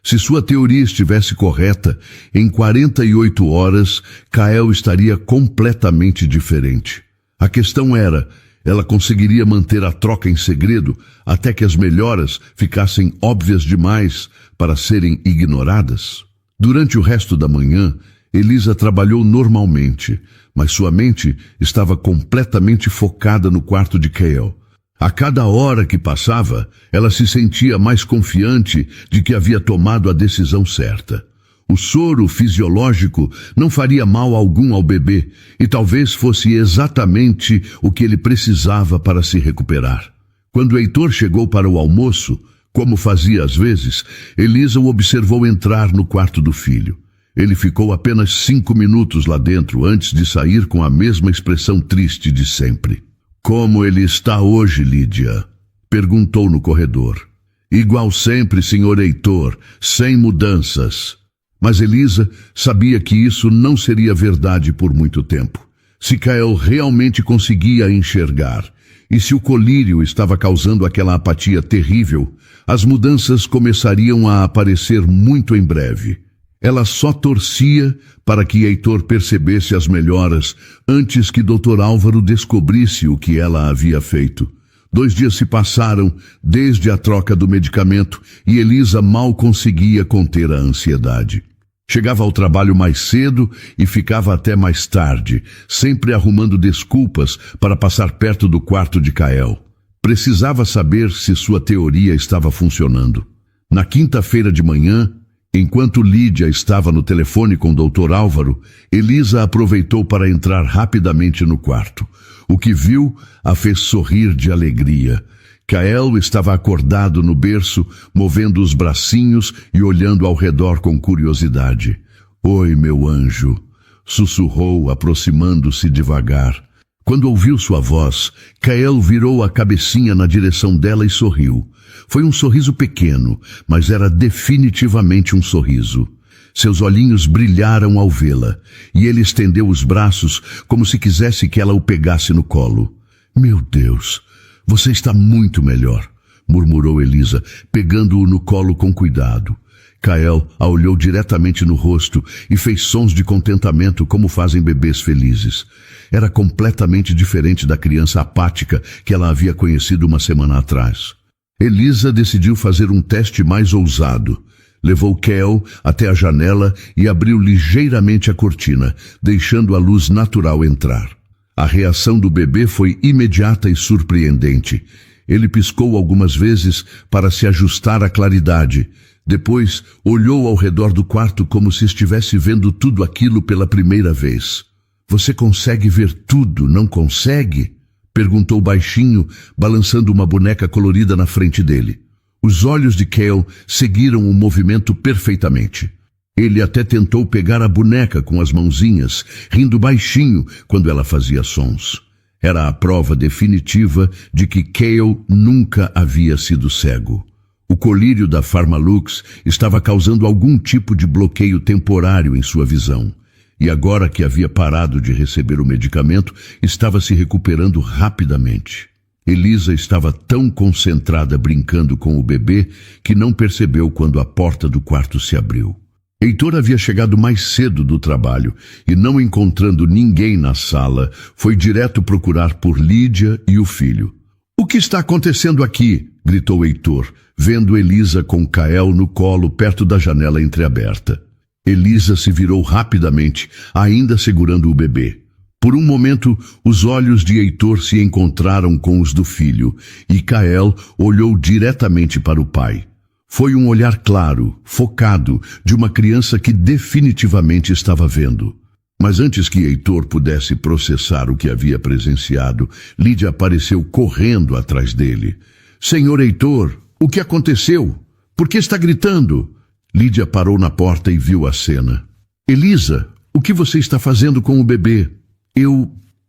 Se sua teoria estivesse correta, em 48 horas, Kael estaria completamente diferente. A questão era, ela conseguiria manter a troca em segredo até que as melhoras ficassem óbvias demais para serem ignoradas? Durante o resto da manhã, Elisa trabalhou normalmente, mas sua mente estava completamente focada no quarto de Kael. A cada hora que passava, ela se sentia mais confiante de que havia tomado a decisão certa. O soro fisiológico não faria mal algum ao bebê e talvez fosse exatamente o que ele precisava para se recuperar. Quando Heitor chegou para o almoço, como fazia às vezes, Elisa o observou entrar no quarto do filho. Ele ficou apenas 5 minutos lá dentro antes de sair com a mesma expressão triste de sempre. "Como ele está hoje, Lídia?" perguntou no corredor. "Igual sempre, senhor Heitor, sem mudanças." Mas Elisa sabia que isso não seria verdade por muito tempo. Se Kael realmente conseguia enxergar, e se o colírio estava causando aquela apatia terrível, as mudanças começariam a aparecer muito em breve. Ela só torcia para que Heitor percebesse as melhoras antes que Dr. Álvaro descobrisse o que ela havia feito. 2 dias se passaram desde a troca do medicamento e Elisa mal conseguia conter a ansiedade. Chegava ao trabalho mais cedo e ficava até mais tarde, sempre arrumando desculpas para passar perto do quarto de Kael. Precisava saber se sua teoria estava funcionando. Na quinta-feira de manhã, enquanto Lídia estava no telefone com o Dr. Álvaro, Elisa aproveitou para entrar rapidamente no quarto. O que viu a fez sorrir de alegria. Kael estava acordado no berço, movendo os bracinhos e olhando ao redor com curiosidade. "Oi, meu anjo", sussurrou, aproximando-se devagar. Quando ouviu sua voz, Kael virou a cabecinha na direção dela e sorriu. Foi um sorriso pequeno, mas era definitivamente um sorriso. Seus olhinhos brilharam ao vê-la, e ele estendeu os braços como se quisesse que ela o pegasse no colo. "Meu Deus, você está muito melhor", murmurou Elisa, pegando-o no colo com cuidado. Kael a olhou diretamente no rosto e fez sons de contentamento como fazem bebês felizes. Era completamente diferente da criança apática que ela havia conhecido uma semana atrás. Elisa decidiu fazer um teste mais ousado. Levou Kael até a janela e abriu ligeiramente a cortina, deixando a luz natural entrar. A reação do bebê foi imediata e surpreendente. Ele piscou algumas vezes para se ajustar à claridade. Depois, olhou ao redor do quarto como se estivesse vendo tudo aquilo pela primeira vez. "Você consegue ver tudo, não consegue?" perguntou baixinho, balançando uma boneca colorida na frente dele. Os olhos de Kael seguiram o movimento perfeitamente. Ele até tentou pegar a boneca com as mãozinhas, rindo baixinho quando ela fazia sons. Era a prova definitiva de que Kael nunca havia sido cego. O colírio da Pharmalux estava causando algum tipo de bloqueio temporário em sua visão. E agora que havia parado de receber o medicamento, estava se recuperando rapidamente. Elisa estava tão concentrada brincando com o bebê que não percebeu quando a porta do quarto se abriu. Heitor havia chegado mais cedo do trabalho e, não encontrando ninguém na sala, foi direto procurar por Lídia e o filho. "O que está acontecendo aqui?" gritou Heitor, vendo Elisa com Kael no colo perto da janela entreaberta. Elisa se virou rapidamente, ainda segurando o bebê. Por um momento, os olhos de Heitor se encontraram com os do filho, e Kael olhou diretamente para o pai. Foi um olhar claro, focado, de uma criança que definitivamente estava vendo. Mas antes que Heitor pudesse processar o que havia presenciado, Lídia apareceu correndo atrás dele. "Senhor Heitor, o que aconteceu? Por que está gritando?" Lídia parou na porta e viu a cena. "Elisa, o que você está fazendo com o bebê?"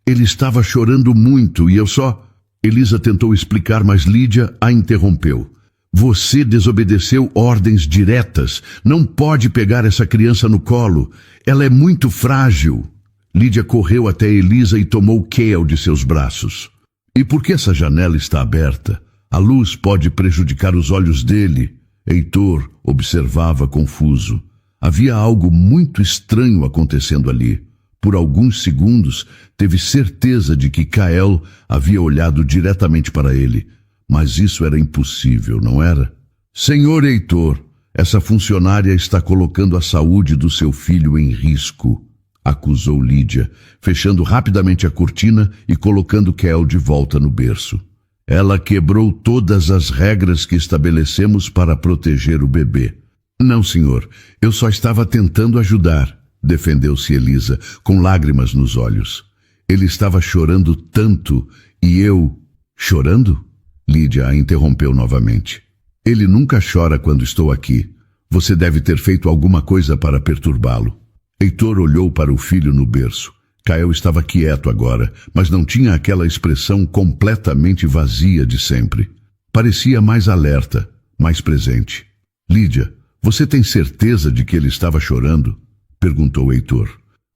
Ele estava chorando muito e eu só... Elisa tentou explicar, mas Lídia a interrompeu. "Você desobedeceu ordens diretas. Não pode pegar essa criança no colo. Ela é muito frágil." Lídia correu até Elisa e tomou Kael de seus braços. "E por que essa janela está aberta? A luz pode prejudicar os olhos dele." Heitor observava confuso. Havia algo muito estranho acontecendo ali. Por alguns segundos, teve certeza de que Kael havia olhado diretamente para ele. Mas isso era impossível, não era? "Senhor Heitor, essa funcionária está colocando a saúde do seu filho em risco", acusou Lídia, fechando rapidamente a cortina e colocando Kael de volta no berço. "Ela quebrou todas as regras que estabelecemos para proteger o bebê." "Não, senhor, eu só estava tentando ajudar", defendeu-se Elisa, com lágrimas nos olhos. "Ele estava chorando tanto e eu..." "Chorando?" Lídia a interrompeu novamente. "Ele nunca chora quando estou aqui. Você deve ter feito alguma coisa para perturbá-lo." Heitor olhou para o filho no berço. Kael estava quieto agora, mas não tinha aquela expressão completamente vazia de sempre. Parecia mais alerta, mais presente. "Lídia, você tem certeza de que ele estava chorando?" perguntou Heitor.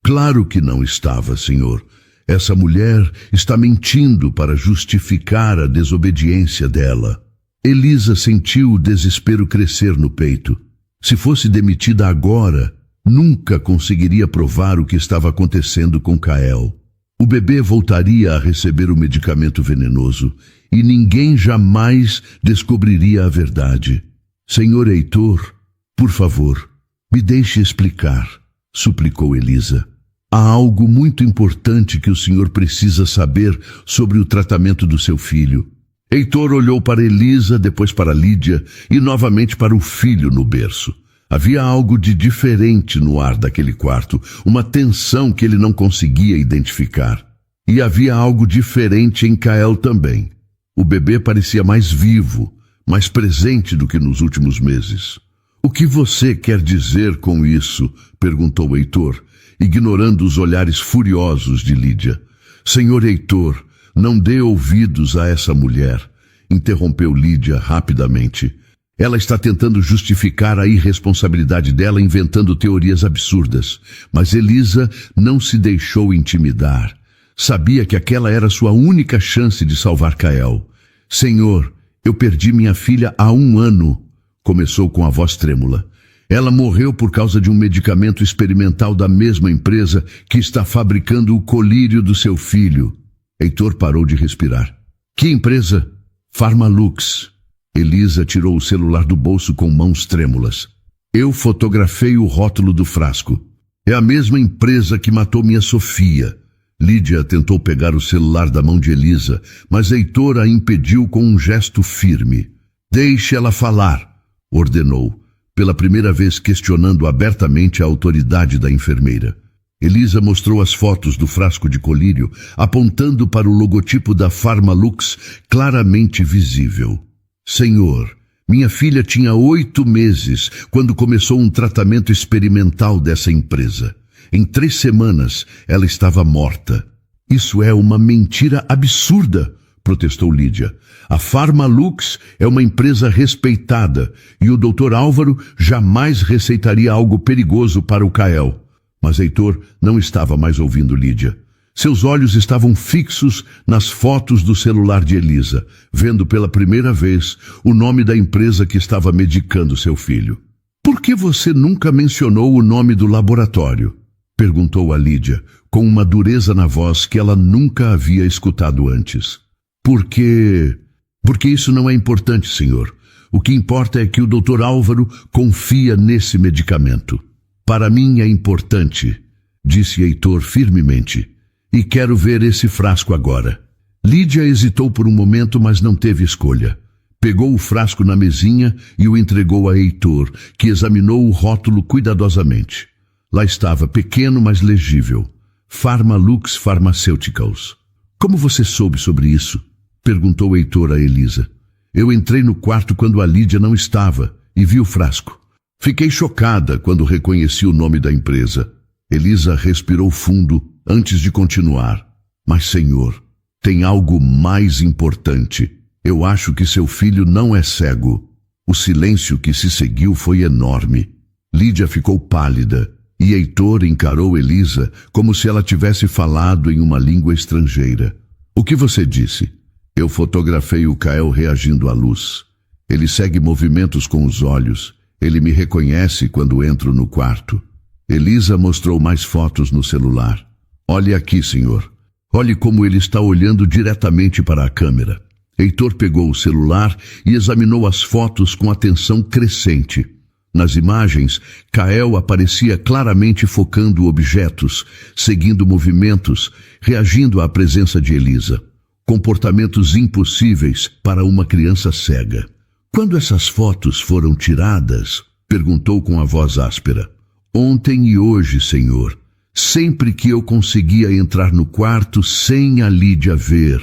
"Claro que não estava, senhor. Essa mulher está mentindo para justificar a desobediência dela." Elisa sentiu o desespero crescer no peito. Se fosse demitida agora, nunca conseguiria provar o que estava acontecendo com Kael. O bebê voltaria a receber o medicamento venenoso e ninguém jamais descobriria a verdade. Senhor Heitor, por favor, me deixe explicar, suplicou Elisa. Há algo muito importante que o senhor precisa saber sobre o tratamento do seu filho. Heitor olhou para Elisa, depois para Lídia e novamente para o filho no berço. Havia algo de diferente no ar daquele quarto, uma tensão que ele não conseguia identificar. E havia algo diferente em Kael também. O bebê parecia mais vivo, mais presente do que nos últimos meses. O que você quer dizer com isso? Perguntou Heitor, ignorando os olhares furiosos de Lídia. Senhor Heitor, não dê ouvidos a essa mulher, interrompeu Lídia rapidamente. Ela está tentando justificar a irresponsabilidade dela inventando teorias absurdas. Mas Elisa não se deixou intimidar. Sabia que aquela era sua única chance de salvar Kael. Senhor, eu perdi minha filha há 1 ano, começou com a voz trêmula. Ela morreu por causa de um medicamento experimental da mesma empresa que está fabricando o colírio do seu filho. Heitor parou de respirar. Que empresa? Pharmalux. Elisa tirou o celular do bolso com mãos trêmulas. Eu fotografei o rótulo do frasco. É a mesma empresa que matou minha Sofia. Lídia tentou pegar o celular da mão de Elisa, mas Heitor a impediu com um gesto firme. Deixe ela falar, ordenou, pela primeira vez questionando abertamente a autoridade da enfermeira. Elisa mostrou as fotos do frasco de colírio, apontando para o logotipo da Pharmalux claramente visível. Senhor, minha filha tinha 8 meses quando começou um tratamento experimental dessa empresa. Em 3 semanas, ela estava morta. Isso é uma mentira absurda, protestou Lídia. A Pharmalux é uma empresa respeitada e o Dr. Álvaro jamais receitaria algo perigoso para o Kael. Mas Heitor não estava mais ouvindo Lídia. Seus olhos estavam fixos nas fotos do celular de Elisa, vendo pela primeira vez o nome da empresa que estava medicando seu filho. Por que você nunca mencionou o nome do laboratório? Perguntou a Lídia, com uma dureza na voz que ela nunca havia escutado antes. Porque isso não é importante, senhor. O que importa é que o Dr. Álvaro confia nesse medicamento. Para mim é importante, disse Heitor firmemente, e quero ver esse frasco agora. Lídia hesitou por um momento, mas não teve escolha. Pegou o frasco na mesinha e o entregou a Heitor, que examinou o rótulo cuidadosamente. Lá estava, pequeno, mas legível. Pharmalux Pharmaceuticals. Como você soube sobre isso? Perguntou Heitor a Elisa. Eu entrei no quarto quando a Lídia não estava e vi o frasco. Fiquei chocada quando reconheci o nome da empresa. Elisa respirou fundo antes de continuar. Mas, senhor, tem algo mais importante. Eu acho que seu filho não é cego. O silêncio que se seguiu foi enorme. Lídia ficou pálida e Heitor encarou Elisa como se ela tivesse falado em uma língua estrangeira. O que você disse? Eu fotografei o Kael reagindo à luz. Ele segue movimentos com os olhos. Ele me reconhece quando entro no quarto. Elisa mostrou mais fotos no celular. Olhe aqui, senhor. Olhe como ele está olhando diretamente para a câmera. Heitor pegou o celular e examinou as fotos com atenção crescente. Nas imagens, Kael aparecia claramente focando objetos, seguindo movimentos, reagindo à presença de Elisa. Comportamentos impossíveis para uma criança cega. Quando essas fotos foram tiradas? Perguntou com a voz áspera. Ontem e hoje, senhor. Sempre que eu conseguia entrar no quarto sem a Lídia ver.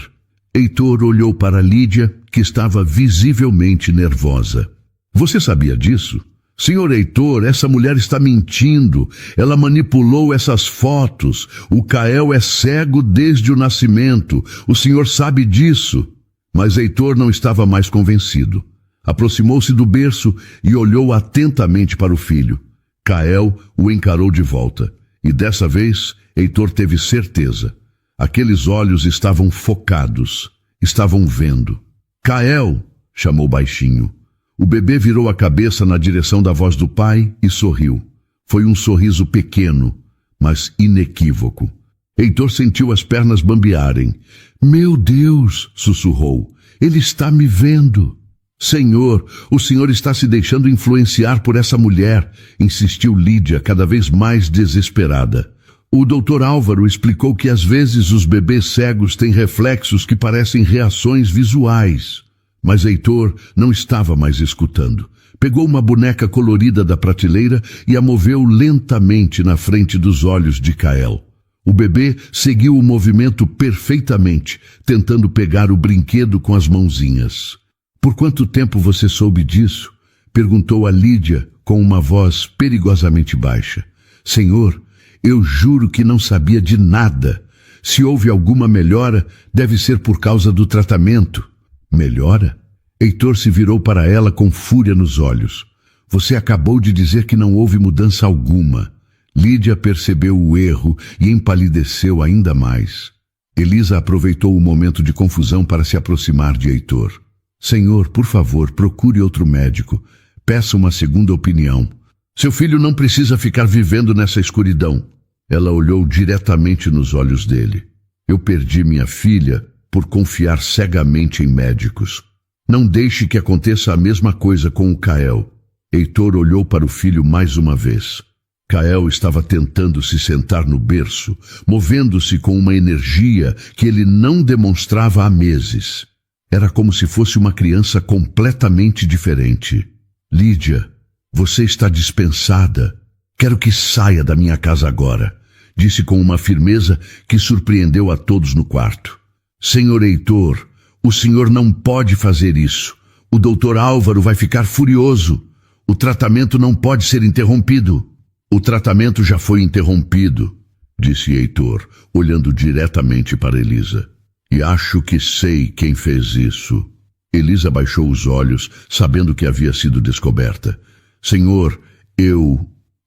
Heitor olhou para Lídia, que estava visivelmente nervosa. Você sabia disso? Senhor Heitor, essa mulher está mentindo. Ela manipulou essas fotos. O Kael é cego desde o nascimento. O senhor sabe disso. Mas Heitor não estava mais convencido. Aproximou-se do berço e olhou atentamente para o filho. Kael o encarou de volta. E dessa vez, Heitor teve certeza. Aqueles olhos estavam focados. Estavam vendo. Kael! Chamou baixinho. O bebê virou a cabeça na direção da voz do pai e sorriu. Foi um sorriso pequeno, mas inequívoco. Heitor sentiu as pernas bambearem. Meu Deus! Sussurrou. Ele está me vendo. Senhor, o senhor está se deixando influenciar por essa mulher, insistiu Lídia, cada vez mais desesperada. O Dr. Álvaro explicou que às vezes os bebês cegos têm reflexos que parecem reações visuais. Mas Heitor não estava mais escutando. Pegou uma boneca colorida da prateleira e a moveu lentamente na frente dos olhos de Kael. O bebê seguiu o movimento perfeitamente, tentando pegar o brinquedo com as mãozinhas. Por quanto tempo você soube disso? Perguntou a Lídia com uma voz perigosamente baixa. Senhor, eu juro que não sabia de nada. Se houve alguma melhora, deve ser por causa do tratamento. Melhora? Heitor se virou para ela com fúria nos olhos. Você acabou de dizer que não houve mudança alguma. Lídia percebeu o erro e empalideceu ainda mais. Elisa aproveitou o momento de confusão para se aproximar de Heitor. Senhor, por favor, procure outro médico. Peça uma segunda opinião. Seu filho não precisa ficar vivendo nessa escuridão. Ela olhou diretamente nos olhos dele. Eu perdi minha filha por confiar cegamente em médicos. Não deixe que aconteça a mesma coisa com o Kael. Heitor olhou para o filho mais uma vez. Kael estava tentando se sentar no berço, movendo-se com uma energia que ele não demonstrava há meses. Era como se fosse uma criança completamente diferente. Lídia, você está dispensada. Quero que saia da minha casa agora, disse com uma firmeza que surpreendeu a todos no quarto. Senhor Heitor, o senhor não pode fazer isso. O Dr. Álvaro vai ficar furioso. O tratamento não pode ser interrompido. O tratamento já foi interrompido, disse Heitor, olhando diretamente para Elisa. E acho que sei quem fez isso. Elisa baixou os olhos, sabendo que havia sido descoberta. Senhor,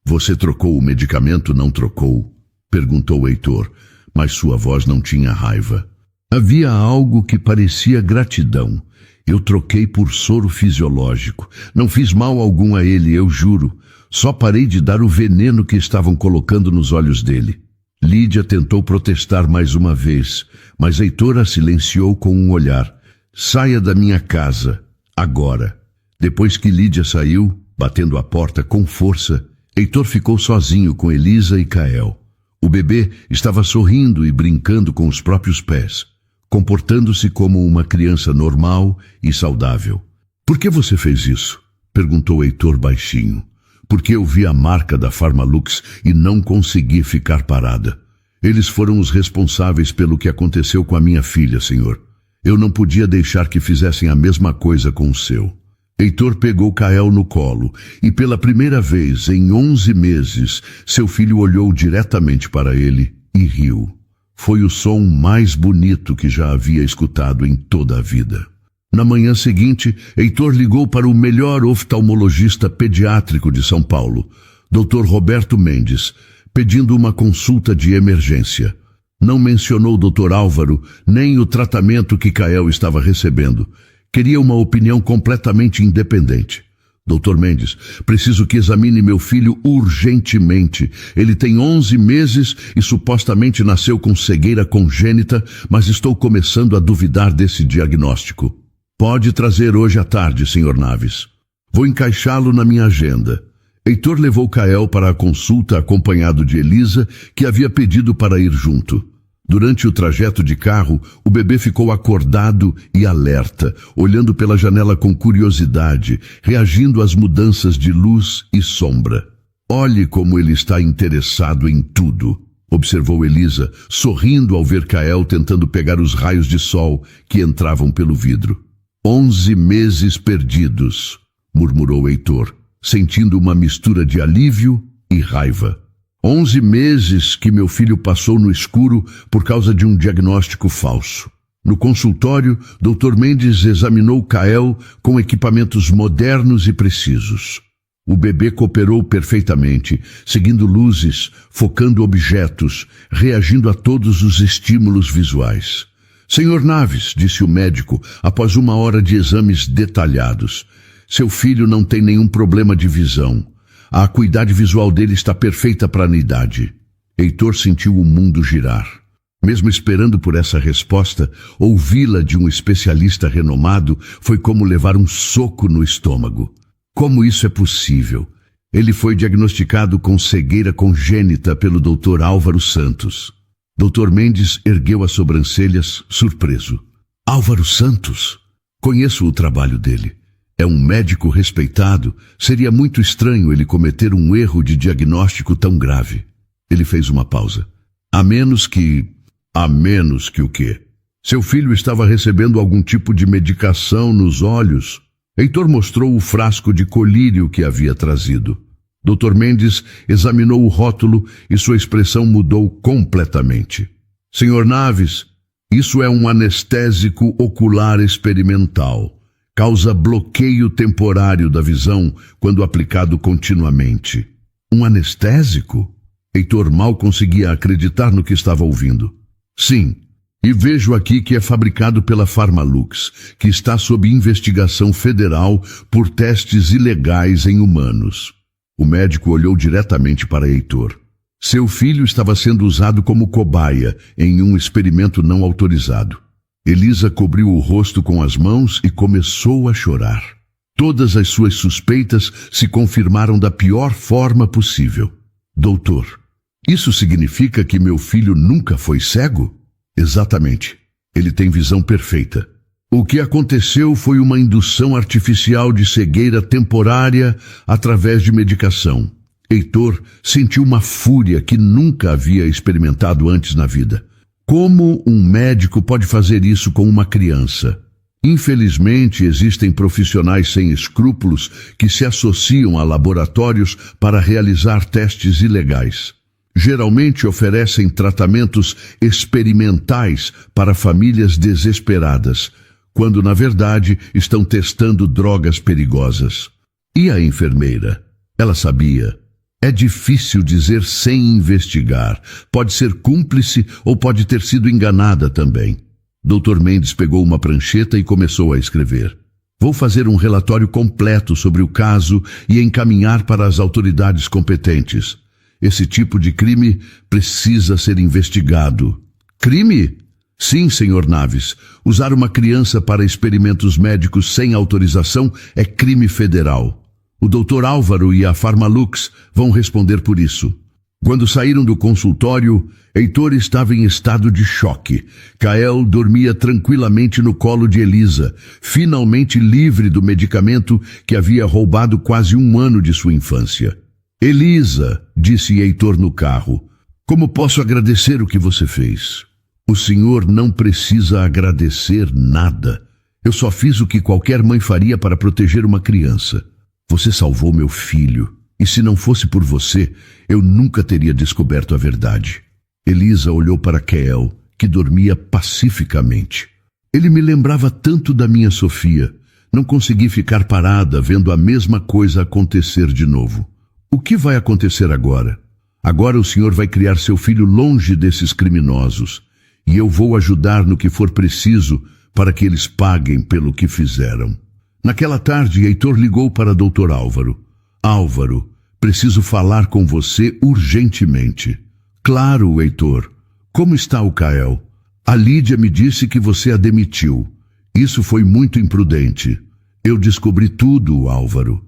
Você trocou o medicamento, não trocou? Perguntou Heitor, mas sua voz não tinha raiva. Havia algo que parecia gratidão. Eu troquei por soro fisiológico. Não fiz mal algum a ele, eu juro. Só parei de dar o veneno que estavam colocando nos olhos dele. Lídia tentou protestar mais uma vez, mas Heitor a silenciou com um olhar. Saia da minha casa, agora. Depois que Lídia saiu, batendo a porta com força, Heitor ficou sozinho com Elisa e Kael. O bebê estava sorrindo e brincando com os próprios pés, comportando-se como uma criança normal e saudável. Por que você fez isso? Perguntou Heitor baixinho. Porque eu vi a marca da Pharmalux e não consegui ficar parada. Eles foram os responsáveis pelo que aconteceu com a minha filha, senhor. Eu não podia deixar que fizessem a mesma coisa com o seu. Heitor pegou Kael no colo e pela primeira vez em 11 meses, seu filho olhou diretamente para ele e riu. Foi o som mais bonito que já havia escutado em toda a vida. Na manhã seguinte, Heitor ligou para o melhor oftalmologista pediátrico de São Paulo, Dr. Roberto Mendes, pedindo uma consulta de emergência. Não mencionou o Dr. Álvaro nem o tratamento que Kael estava recebendo. Queria uma opinião completamente independente. Dr. Mendes, preciso que examine meu filho urgentemente. Ele tem 11 meses e supostamente nasceu com cegueira congênita, mas estou começando a duvidar desse diagnóstico. Pode trazer hoje à tarde, Sr. Naves. Vou encaixá-lo na minha agenda. Heitor levou Kael para a consulta acompanhado de Elisa, que havia pedido para ir junto. Durante o trajeto de carro, o bebê ficou acordado e alerta, olhando pela janela com curiosidade, reagindo às mudanças de luz e sombra. Olhe como ele está interessado em tudo, observou Elisa, sorrindo ao ver Kael tentando pegar os raios de sol que entravam pelo vidro. 11 meses perdidos, murmurou Heitor, sentindo uma mistura de alívio e raiva. 11 meses que meu filho passou no escuro por causa de um diagnóstico falso. No consultório, Dr. Mendes examinou Kael com equipamentos modernos e precisos. O bebê cooperou perfeitamente, seguindo luzes, focando objetos, reagindo a todos os estímulos visuais. Sr. Naves, disse o médico, após 1 hora de exames detalhados, seu filho não tem nenhum problema de visão. A acuidade visual dele está perfeita para a idade. Heitor sentiu o mundo girar. Mesmo esperando por essa resposta, ouvi-la de um especialista renomado foi como levar um soco no estômago. Como isso é possível? Ele foi diagnosticado com cegueira congênita pelo Dr. Álvaro Santos. Dr. Mendes ergueu as sobrancelhas, surpreso. Álvaro Santos? Conheço o trabalho dele. É um médico respeitado. Seria muito estranho ele cometer um erro de diagnóstico tão grave. Ele fez uma pausa. A menos que o quê? Seu filho estava recebendo algum tipo de medicação nos olhos. Heitor mostrou o frasco de colírio que havia trazido. Dr. Mendes examinou o rótulo e sua expressão mudou completamente. Senhor Naves, isso é um anestésico ocular experimental. Causa bloqueio temporário da visão quando aplicado continuamente. Um anestésico? Heitor mal conseguia acreditar no que estava ouvindo. Sim, e vejo aqui que é fabricado pela Pharmalux, que está sob investigação federal por testes ilegais em humanos. O médico olhou diretamente para Heitor. Seu filho estava sendo usado como cobaia em um experimento não autorizado. Elisa cobriu o rosto com as mãos e começou a chorar. Todas as suas suspeitas se confirmaram da pior forma possível. Doutor, isso significa que meu filho nunca foi cego? Exatamente. Ele tem visão perfeita. O que aconteceu foi uma indução artificial de cegueira temporária através de medicação. Heitor sentiu uma fúria que nunca havia experimentado antes na vida. Como um médico pode fazer isso com uma criança? Infelizmente, existem profissionais sem escrúpulos que se associam a laboratórios para realizar testes ilegais. Geralmente oferecem tratamentos experimentais para famílias desesperadas, quando na verdade estão testando drogas perigosas. E a enfermeira? Ela sabia. É difícil dizer sem investigar. Pode ser cúmplice ou pode ter sido enganada também. Dr. Mendes pegou uma prancheta e começou a escrever. Vou fazer um relatório completo sobre o caso e encaminhar para as autoridades competentes. Esse tipo de crime precisa ser investigado. Crime? Sim, senhor Naves. Usar uma criança para experimentos médicos sem autorização é crime federal. O Dr. Álvaro e a Pharmalux vão responder por isso. Quando saíram do consultório, Heitor estava em estado de choque. Kael dormia tranquilamente no colo de Elisa, finalmente livre do medicamento que havia roubado quase um ano de sua infância. Elisa, disse Heitor no carro, como posso agradecer o que você fez? O senhor não precisa agradecer nada. Eu só fiz o que qualquer mãe faria para proteger uma criança. Você salvou meu filho, e se não fosse por você, eu nunca teria descoberto a verdade. Elisa olhou para Kael, que dormia pacificamente. Ele me lembrava tanto da minha Sofia. Não consegui ficar parada vendo a mesma coisa acontecer de novo. O que vai acontecer agora? Agora o senhor vai criar seu filho longe desses criminosos, e eu vou ajudar no que for preciso para que eles paguem pelo que fizeram. Naquela tarde, Heitor ligou para Dr. Álvaro. Álvaro, preciso falar com você urgentemente. Claro, Heitor. Como está o Kael? A Lídia me disse que você a demitiu. Isso foi muito imprudente. Eu descobri tudo, Álvaro.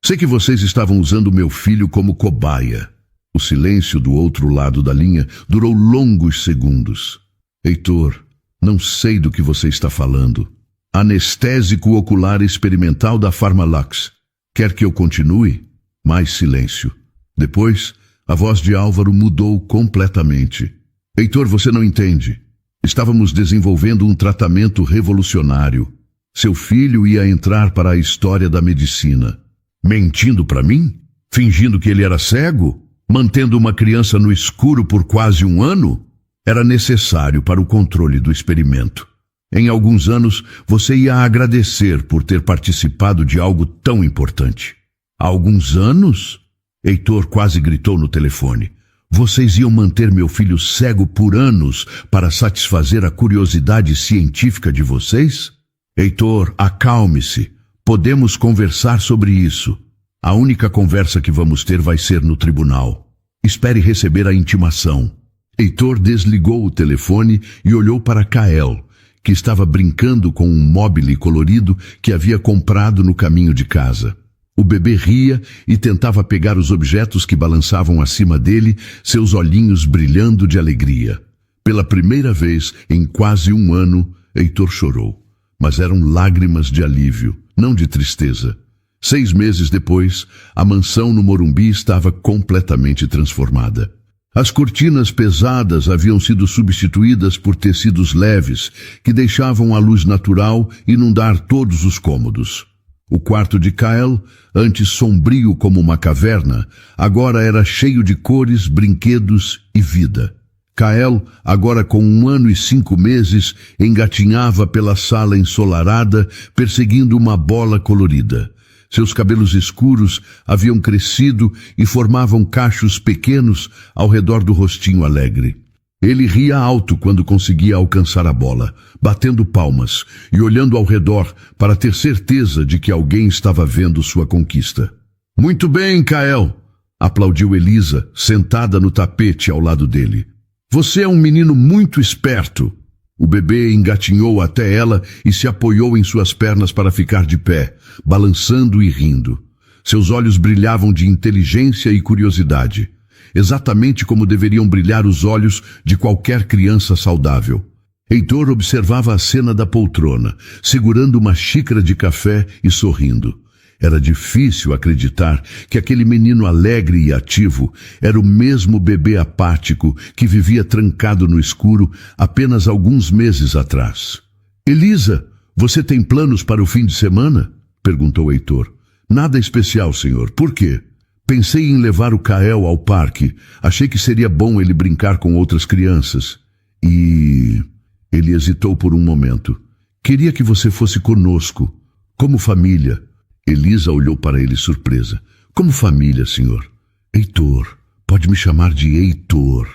Sei que vocês estavam usando meu filho como cobaia. O silêncio do outro lado da linha durou longos segundos. Heitor, não sei do que você está falando. Anestésico ocular experimental da Pharmalux. Quer que eu continue? Mais silêncio. Depois, a voz de Álvaro mudou completamente. Heitor, você não entende. Estávamos desenvolvendo um tratamento revolucionário. Seu filho ia entrar para a história da medicina. Mentindo para mim? Fingindo que ele era cego? Mantendo uma criança no escuro por quase um ano? Era necessário para o controle do experimento. Em alguns anos, você ia agradecer por ter participado de algo tão importante. Há alguns anos? Heitor quase gritou no telefone. Vocês iam manter meu filho cego por anos para satisfazer a curiosidade científica de vocês? Heitor, acalme-se. Podemos conversar sobre isso. A única conversa que vamos ter vai ser no tribunal. Espere receber a intimação. Heitor desligou o telefone e olhou para Kael, que estava brincando com um móbile colorido que havia comprado no caminho de casa. O bebê ria e tentava pegar os objetos que balançavam acima dele, seus olhinhos brilhando de alegria. Pela primeira vez em quase um ano, Heitor chorou, mas eram lágrimas de alívio, não de tristeza. 6 meses depois, a mansão no Morumbi estava completamente transformada. As cortinas pesadas haviam sido substituídas por tecidos leves, que deixavam a luz natural inundar todos os cômodos. O quarto de Kael, antes sombrio como uma caverna, agora era cheio de cores, brinquedos e vida. Kael, agora com 1 ano e 5 meses, engatinhava pela sala ensolarada, perseguindo uma bola colorida. Seus cabelos escuros haviam crescido e formavam cachos pequenos ao redor do rostinho alegre. Ele ria alto quando conseguia alcançar a bola, batendo palmas e olhando ao redor para ter certeza de que alguém estava vendo sua conquista. "Muito bem, Kael!" aplaudiu Elisa, sentada no tapete ao lado dele. "Você é um menino muito esperto." O bebê engatinhou até ela e se apoiou em suas pernas para ficar de pé, balançando e rindo. Seus olhos brilhavam de inteligência e curiosidade, exatamente como deveriam brilhar os olhos de qualquer criança saudável. Heitor observava a cena da poltrona, segurando uma xícara de café e sorrindo. Era difícil acreditar que aquele menino alegre e ativo era o mesmo bebê apático que vivia trancado no escuro apenas alguns meses atrás. "Elisa, você tem planos para o fim de semana?" perguntou Heitor. "Nada especial, senhor. Por quê?" "Pensei em levar o Kael ao parque. Achei que seria bom ele brincar com outras crianças. E..." Ele hesitou por um momento. "Queria que você fosse conosco, como família." Elisa olhou para ele surpresa. "Como família, senhor?" "Heitor, pode me chamar de Heitor."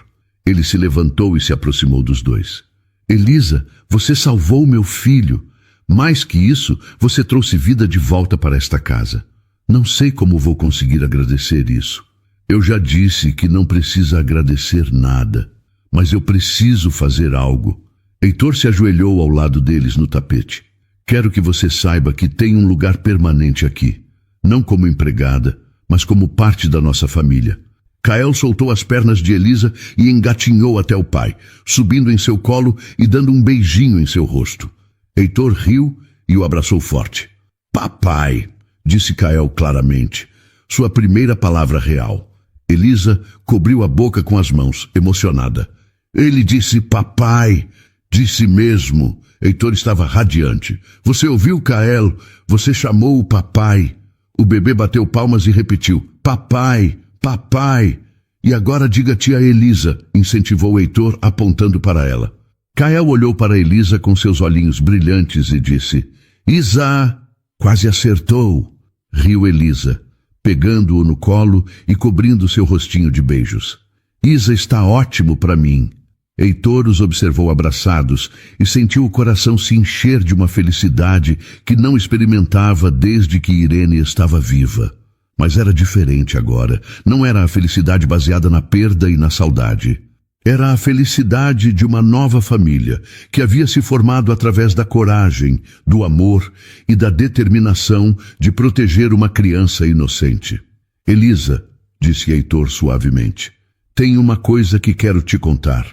Ele se levantou e se aproximou dos dois. "Elisa, você salvou meu filho. Mais que isso, você trouxe vida de volta para esta casa. Não sei como vou conseguir agradecer isso. Eu já disse que não precisa agradecer nada, mas eu preciso fazer algo." Heitor se ajoelhou ao lado deles no tapete. "Quero que você saiba que tem um lugar permanente aqui, não como empregada, mas como parte da nossa família." Kael soltou as pernas de Elisa e engatinhou até o pai, subindo em seu colo e dando um beijinho em seu rosto. Heitor riu e o abraçou forte. "Papai", disse Kael claramente, sua primeira palavra real. Elisa cobriu a boca com as mãos, emocionada. "Ele disse papai, disse mesmo." Heitor estava radiante. "Você ouviu, Kael? Você chamou o papai." O bebê bateu palmas e repetiu, "Papai, papai." "E agora diga tia Elisa", incentivou Heitor, apontando para ela. Kael olhou para Elisa com seus olhinhos brilhantes e disse, "Isa, quase acertou." Riu Elisa, pegando-o no colo e cobrindo seu rostinho de beijos. "Isa está ótimo para mim." Heitor os observou abraçados e sentiu o coração se encher de uma felicidade que não experimentava desde que Irene estava viva. Mas era diferente agora. Não era a felicidade baseada na perda e na saudade. Era a felicidade de uma nova família, que havia se formado através da coragem, do amor e da determinação de proteger uma criança inocente. "Elisa", disse Heitor suavemente, "tenho uma coisa que quero te contar."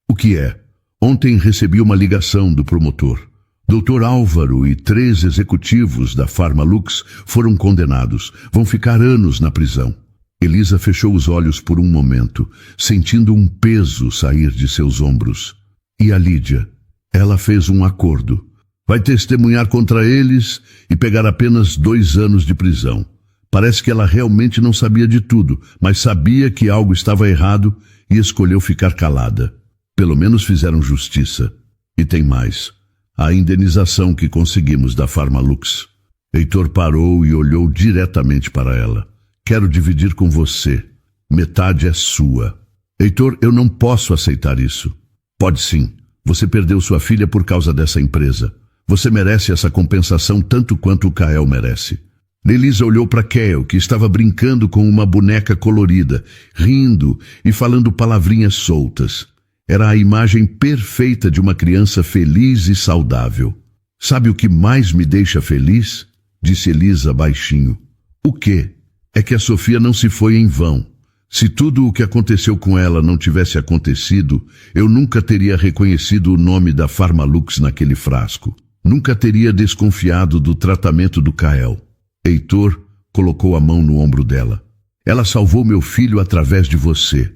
"O que é?" "Ontem recebi uma ligação do promotor. Dr. Álvaro e 3 executivos da Pharmalux foram condenados. Vão ficar anos na prisão." Elisa fechou os olhos por um momento, sentindo um peso sair de seus ombros. "E a Lídia?" "Ela fez um acordo. Vai testemunhar contra eles e pegar apenas 2 anos de prisão. Parece que ela realmente não sabia de tudo, mas sabia que algo estava errado e escolheu ficar calada. Pelo menos fizeram justiça. E tem mais. A indenização que conseguimos da Pharmalux." Heitor parou e olhou diretamente para ela. "Quero dividir com você. Metade é sua." "Heitor, eu não posso aceitar isso." "Pode sim. Você perdeu sua filha por causa dessa empresa. Você merece essa compensação tanto quanto o Kael merece." Elisa olhou para Kael, que estava brincando com uma boneca colorida, rindo e falando palavrinhas soltas. Era a imagem perfeita de uma criança feliz e saudável. Sabe o que mais me deixa feliz? Disse Elisa baixinho. O quê? É que a Sofia não se foi em vão. Se tudo o que aconteceu com ela não tivesse acontecido, eu nunca teria reconhecido o nome da Pharmalux naquele frasco. Nunca teria desconfiado do tratamento do Kael. Heitor colocou a mão no ombro dela. Ela salvou meu filho através de você.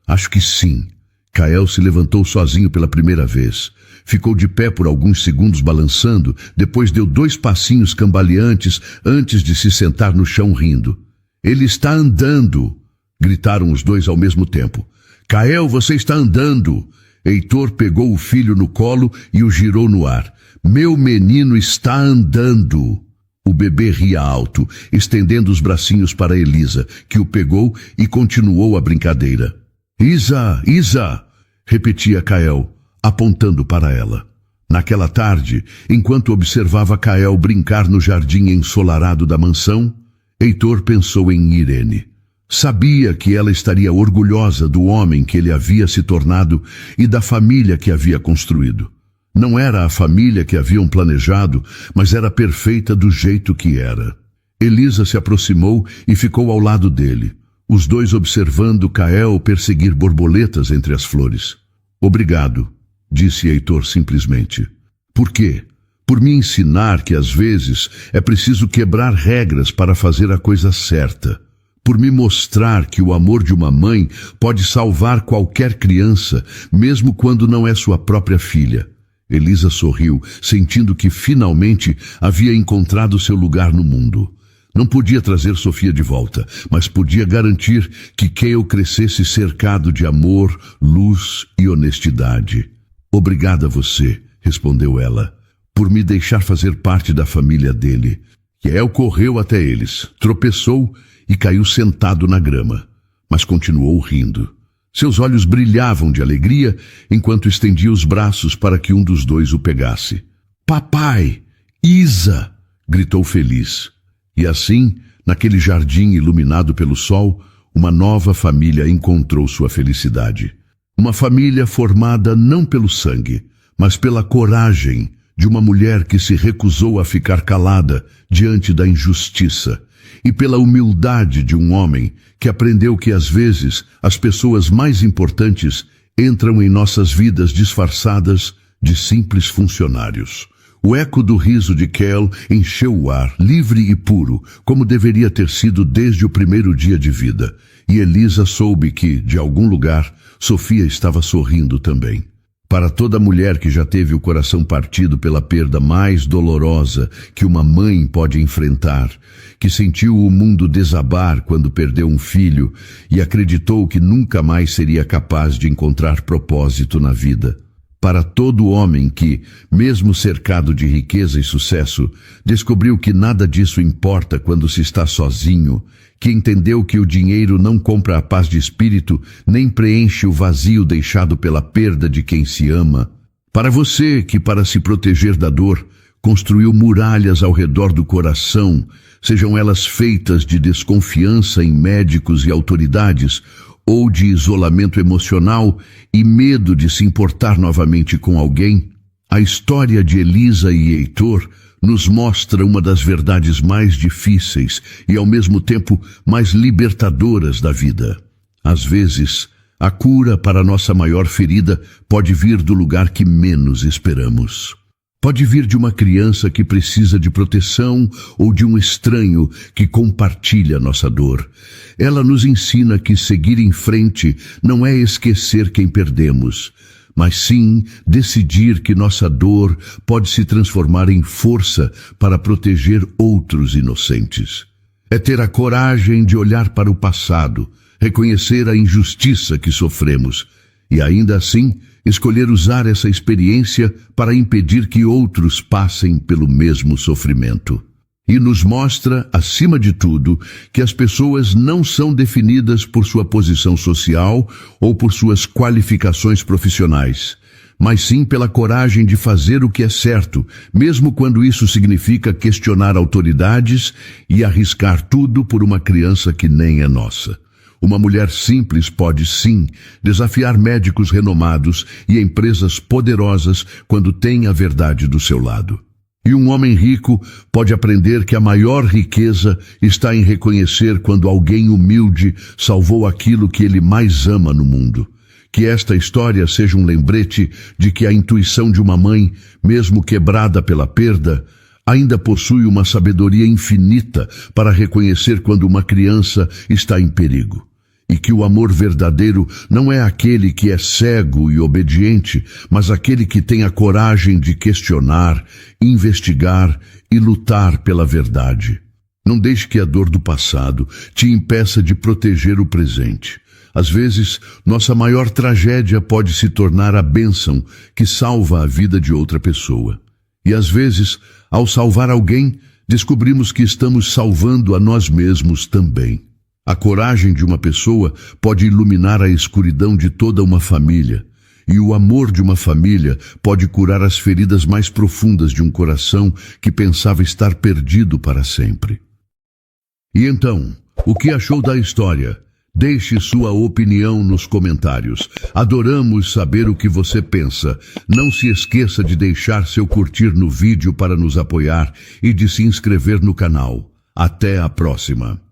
Acho que sim. Kael se levantou sozinho pela primeira vez. Ficou de pé por alguns segundos balançando, depois deu 2 passinhos cambaleantes antes de se sentar no chão rindo. Ele está andando! Gritaram os dois ao mesmo tempo. Kael, você está andando! Heitor pegou o filho no colo e o girou no ar. Meu menino está andando! O bebê ria alto, estendendo os bracinhos para Elisa, que o pegou e continuou a brincadeira. Isa, Isa! Repetia Kael, apontando para ela. Naquela tarde, enquanto observava Kael brincar no jardim ensolarado da mansão, Heitor pensou em Irene. Sabia que ela estaria orgulhosa do homem que ele havia se tornado e da família que havia construído. Não era a família que haviam planejado, mas era perfeita do jeito que era. Elisa se aproximou e ficou ao lado dele, os dois observando Kael perseguir borboletas entre as flores. Obrigado, disse Heitor simplesmente. Por quê? Por me ensinar que às vezes é preciso quebrar regras para fazer a coisa certa. Por me mostrar que o amor de uma mãe pode salvar qualquer criança, mesmo quando não é sua própria filha. Elisa sorriu, sentindo que finalmente havia encontrado seu lugar no mundo. Não podia trazer Sofia de volta, mas podia garantir que Kael crescesse cercado de amor, luz e honestidade. Obrigada a você, respondeu ela, por me deixar fazer parte da família dele. Kael correu até eles, tropeçou e caiu sentado na grama, mas continuou rindo. Seus olhos brilhavam de alegria enquanto estendia os braços para que um dos dois o pegasse. Papai! Isa! Gritou feliz. E assim, naquele jardim iluminado pelo sol, uma nova família encontrou sua felicidade. Uma família formada não pelo sangue, mas pela coragem de uma mulher que se recusou a ficar calada diante da injustiça, e pela humildade de um homem que aprendeu que às vezes as pessoas mais importantes entram em nossas vidas disfarçadas de simples funcionários. O eco do riso de Kael encheu o ar, livre e puro, como deveria ter sido desde o primeiro dia de vida, e Elisa soube que, de algum lugar, Sofia estava sorrindo também. Para toda mulher que já teve o coração partido pela perda mais dolorosa que uma mãe pode enfrentar, que sentiu o mundo desabar quando perdeu um filho e acreditou que nunca mais seria capaz de encontrar propósito na vida. Para todo homem que, mesmo cercado de riqueza e sucesso, descobriu que nada disso importa quando se está sozinho, que entendeu que o dinheiro não compra a paz de espírito, nem preenche o vazio deixado pela perda de quem se ama. Para você que, para se proteger da dor, construiu muralhas ao redor do coração, sejam elas feitas de desconfiança em médicos e autoridades, ou de isolamento emocional e medo de se importar novamente com alguém, a história de Elisa e Heitor nos mostra uma das verdades mais difíceis e ao mesmo tempo mais libertadoras da vida. Às vezes, a cura para nossa maior ferida pode vir do lugar que menos esperamos. Pode vir de uma criança que precisa de proteção ou de um estranho que compartilha nossa dor. Ela nos ensina que seguir em frente não é esquecer quem perdemos, mas sim decidir que nossa dor pode se transformar em força para proteger outros inocentes. É ter a coragem de olhar para o passado, reconhecer a injustiça que sofremos e ainda assim escolher usar essa experiência para impedir que outros passem pelo mesmo sofrimento. E nos mostra, acima de tudo, que as pessoas não são definidas por sua posição social ou por suas qualificações profissionais, mas sim pela coragem de fazer o que é certo, mesmo quando isso significa questionar autoridades e arriscar tudo por uma criança que nem é nossa. Uma mulher simples pode, sim, desafiar médicos renomados e empresas poderosas quando tem a verdade do seu lado. E um homem rico pode aprender que a maior riqueza está em reconhecer quando alguém humilde salvou aquilo que ele mais ama no mundo. Que esta história seja um lembrete de que a intuição de uma mãe, mesmo quebrada pela perda, ainda possui uma sabedoria infinita para reconhecer quando uma criança está em perigo. E que o amor verdadeiro não é aquele que é cego e obediente, mas aquele que tem a coragem de questionar, investigar e lutar pela verdade. Não deixe que a dor do passado te impeça de proteger o presente. Às vezes, nossa maior tragédia pode se tornar a bênção que salva a vida de outra pessoa. E às vezes, ao salvar alguém, descobrimos que estamos salvando a nós mesmos também. A coragem de uma pessoa pode iluminar a escuridão de toda uma família, e o amor de uma família pode curar as feridas mais profundas de um coração que pensava estar perdido para sempre. E então, o que achou da história? Deixe sua opinião nos comentários. Adoramos saber o que você pensa. Não se esqueça de deixar seu curtir no vídeo para nos apoiar e de se inscrever no canal. Até a próxima!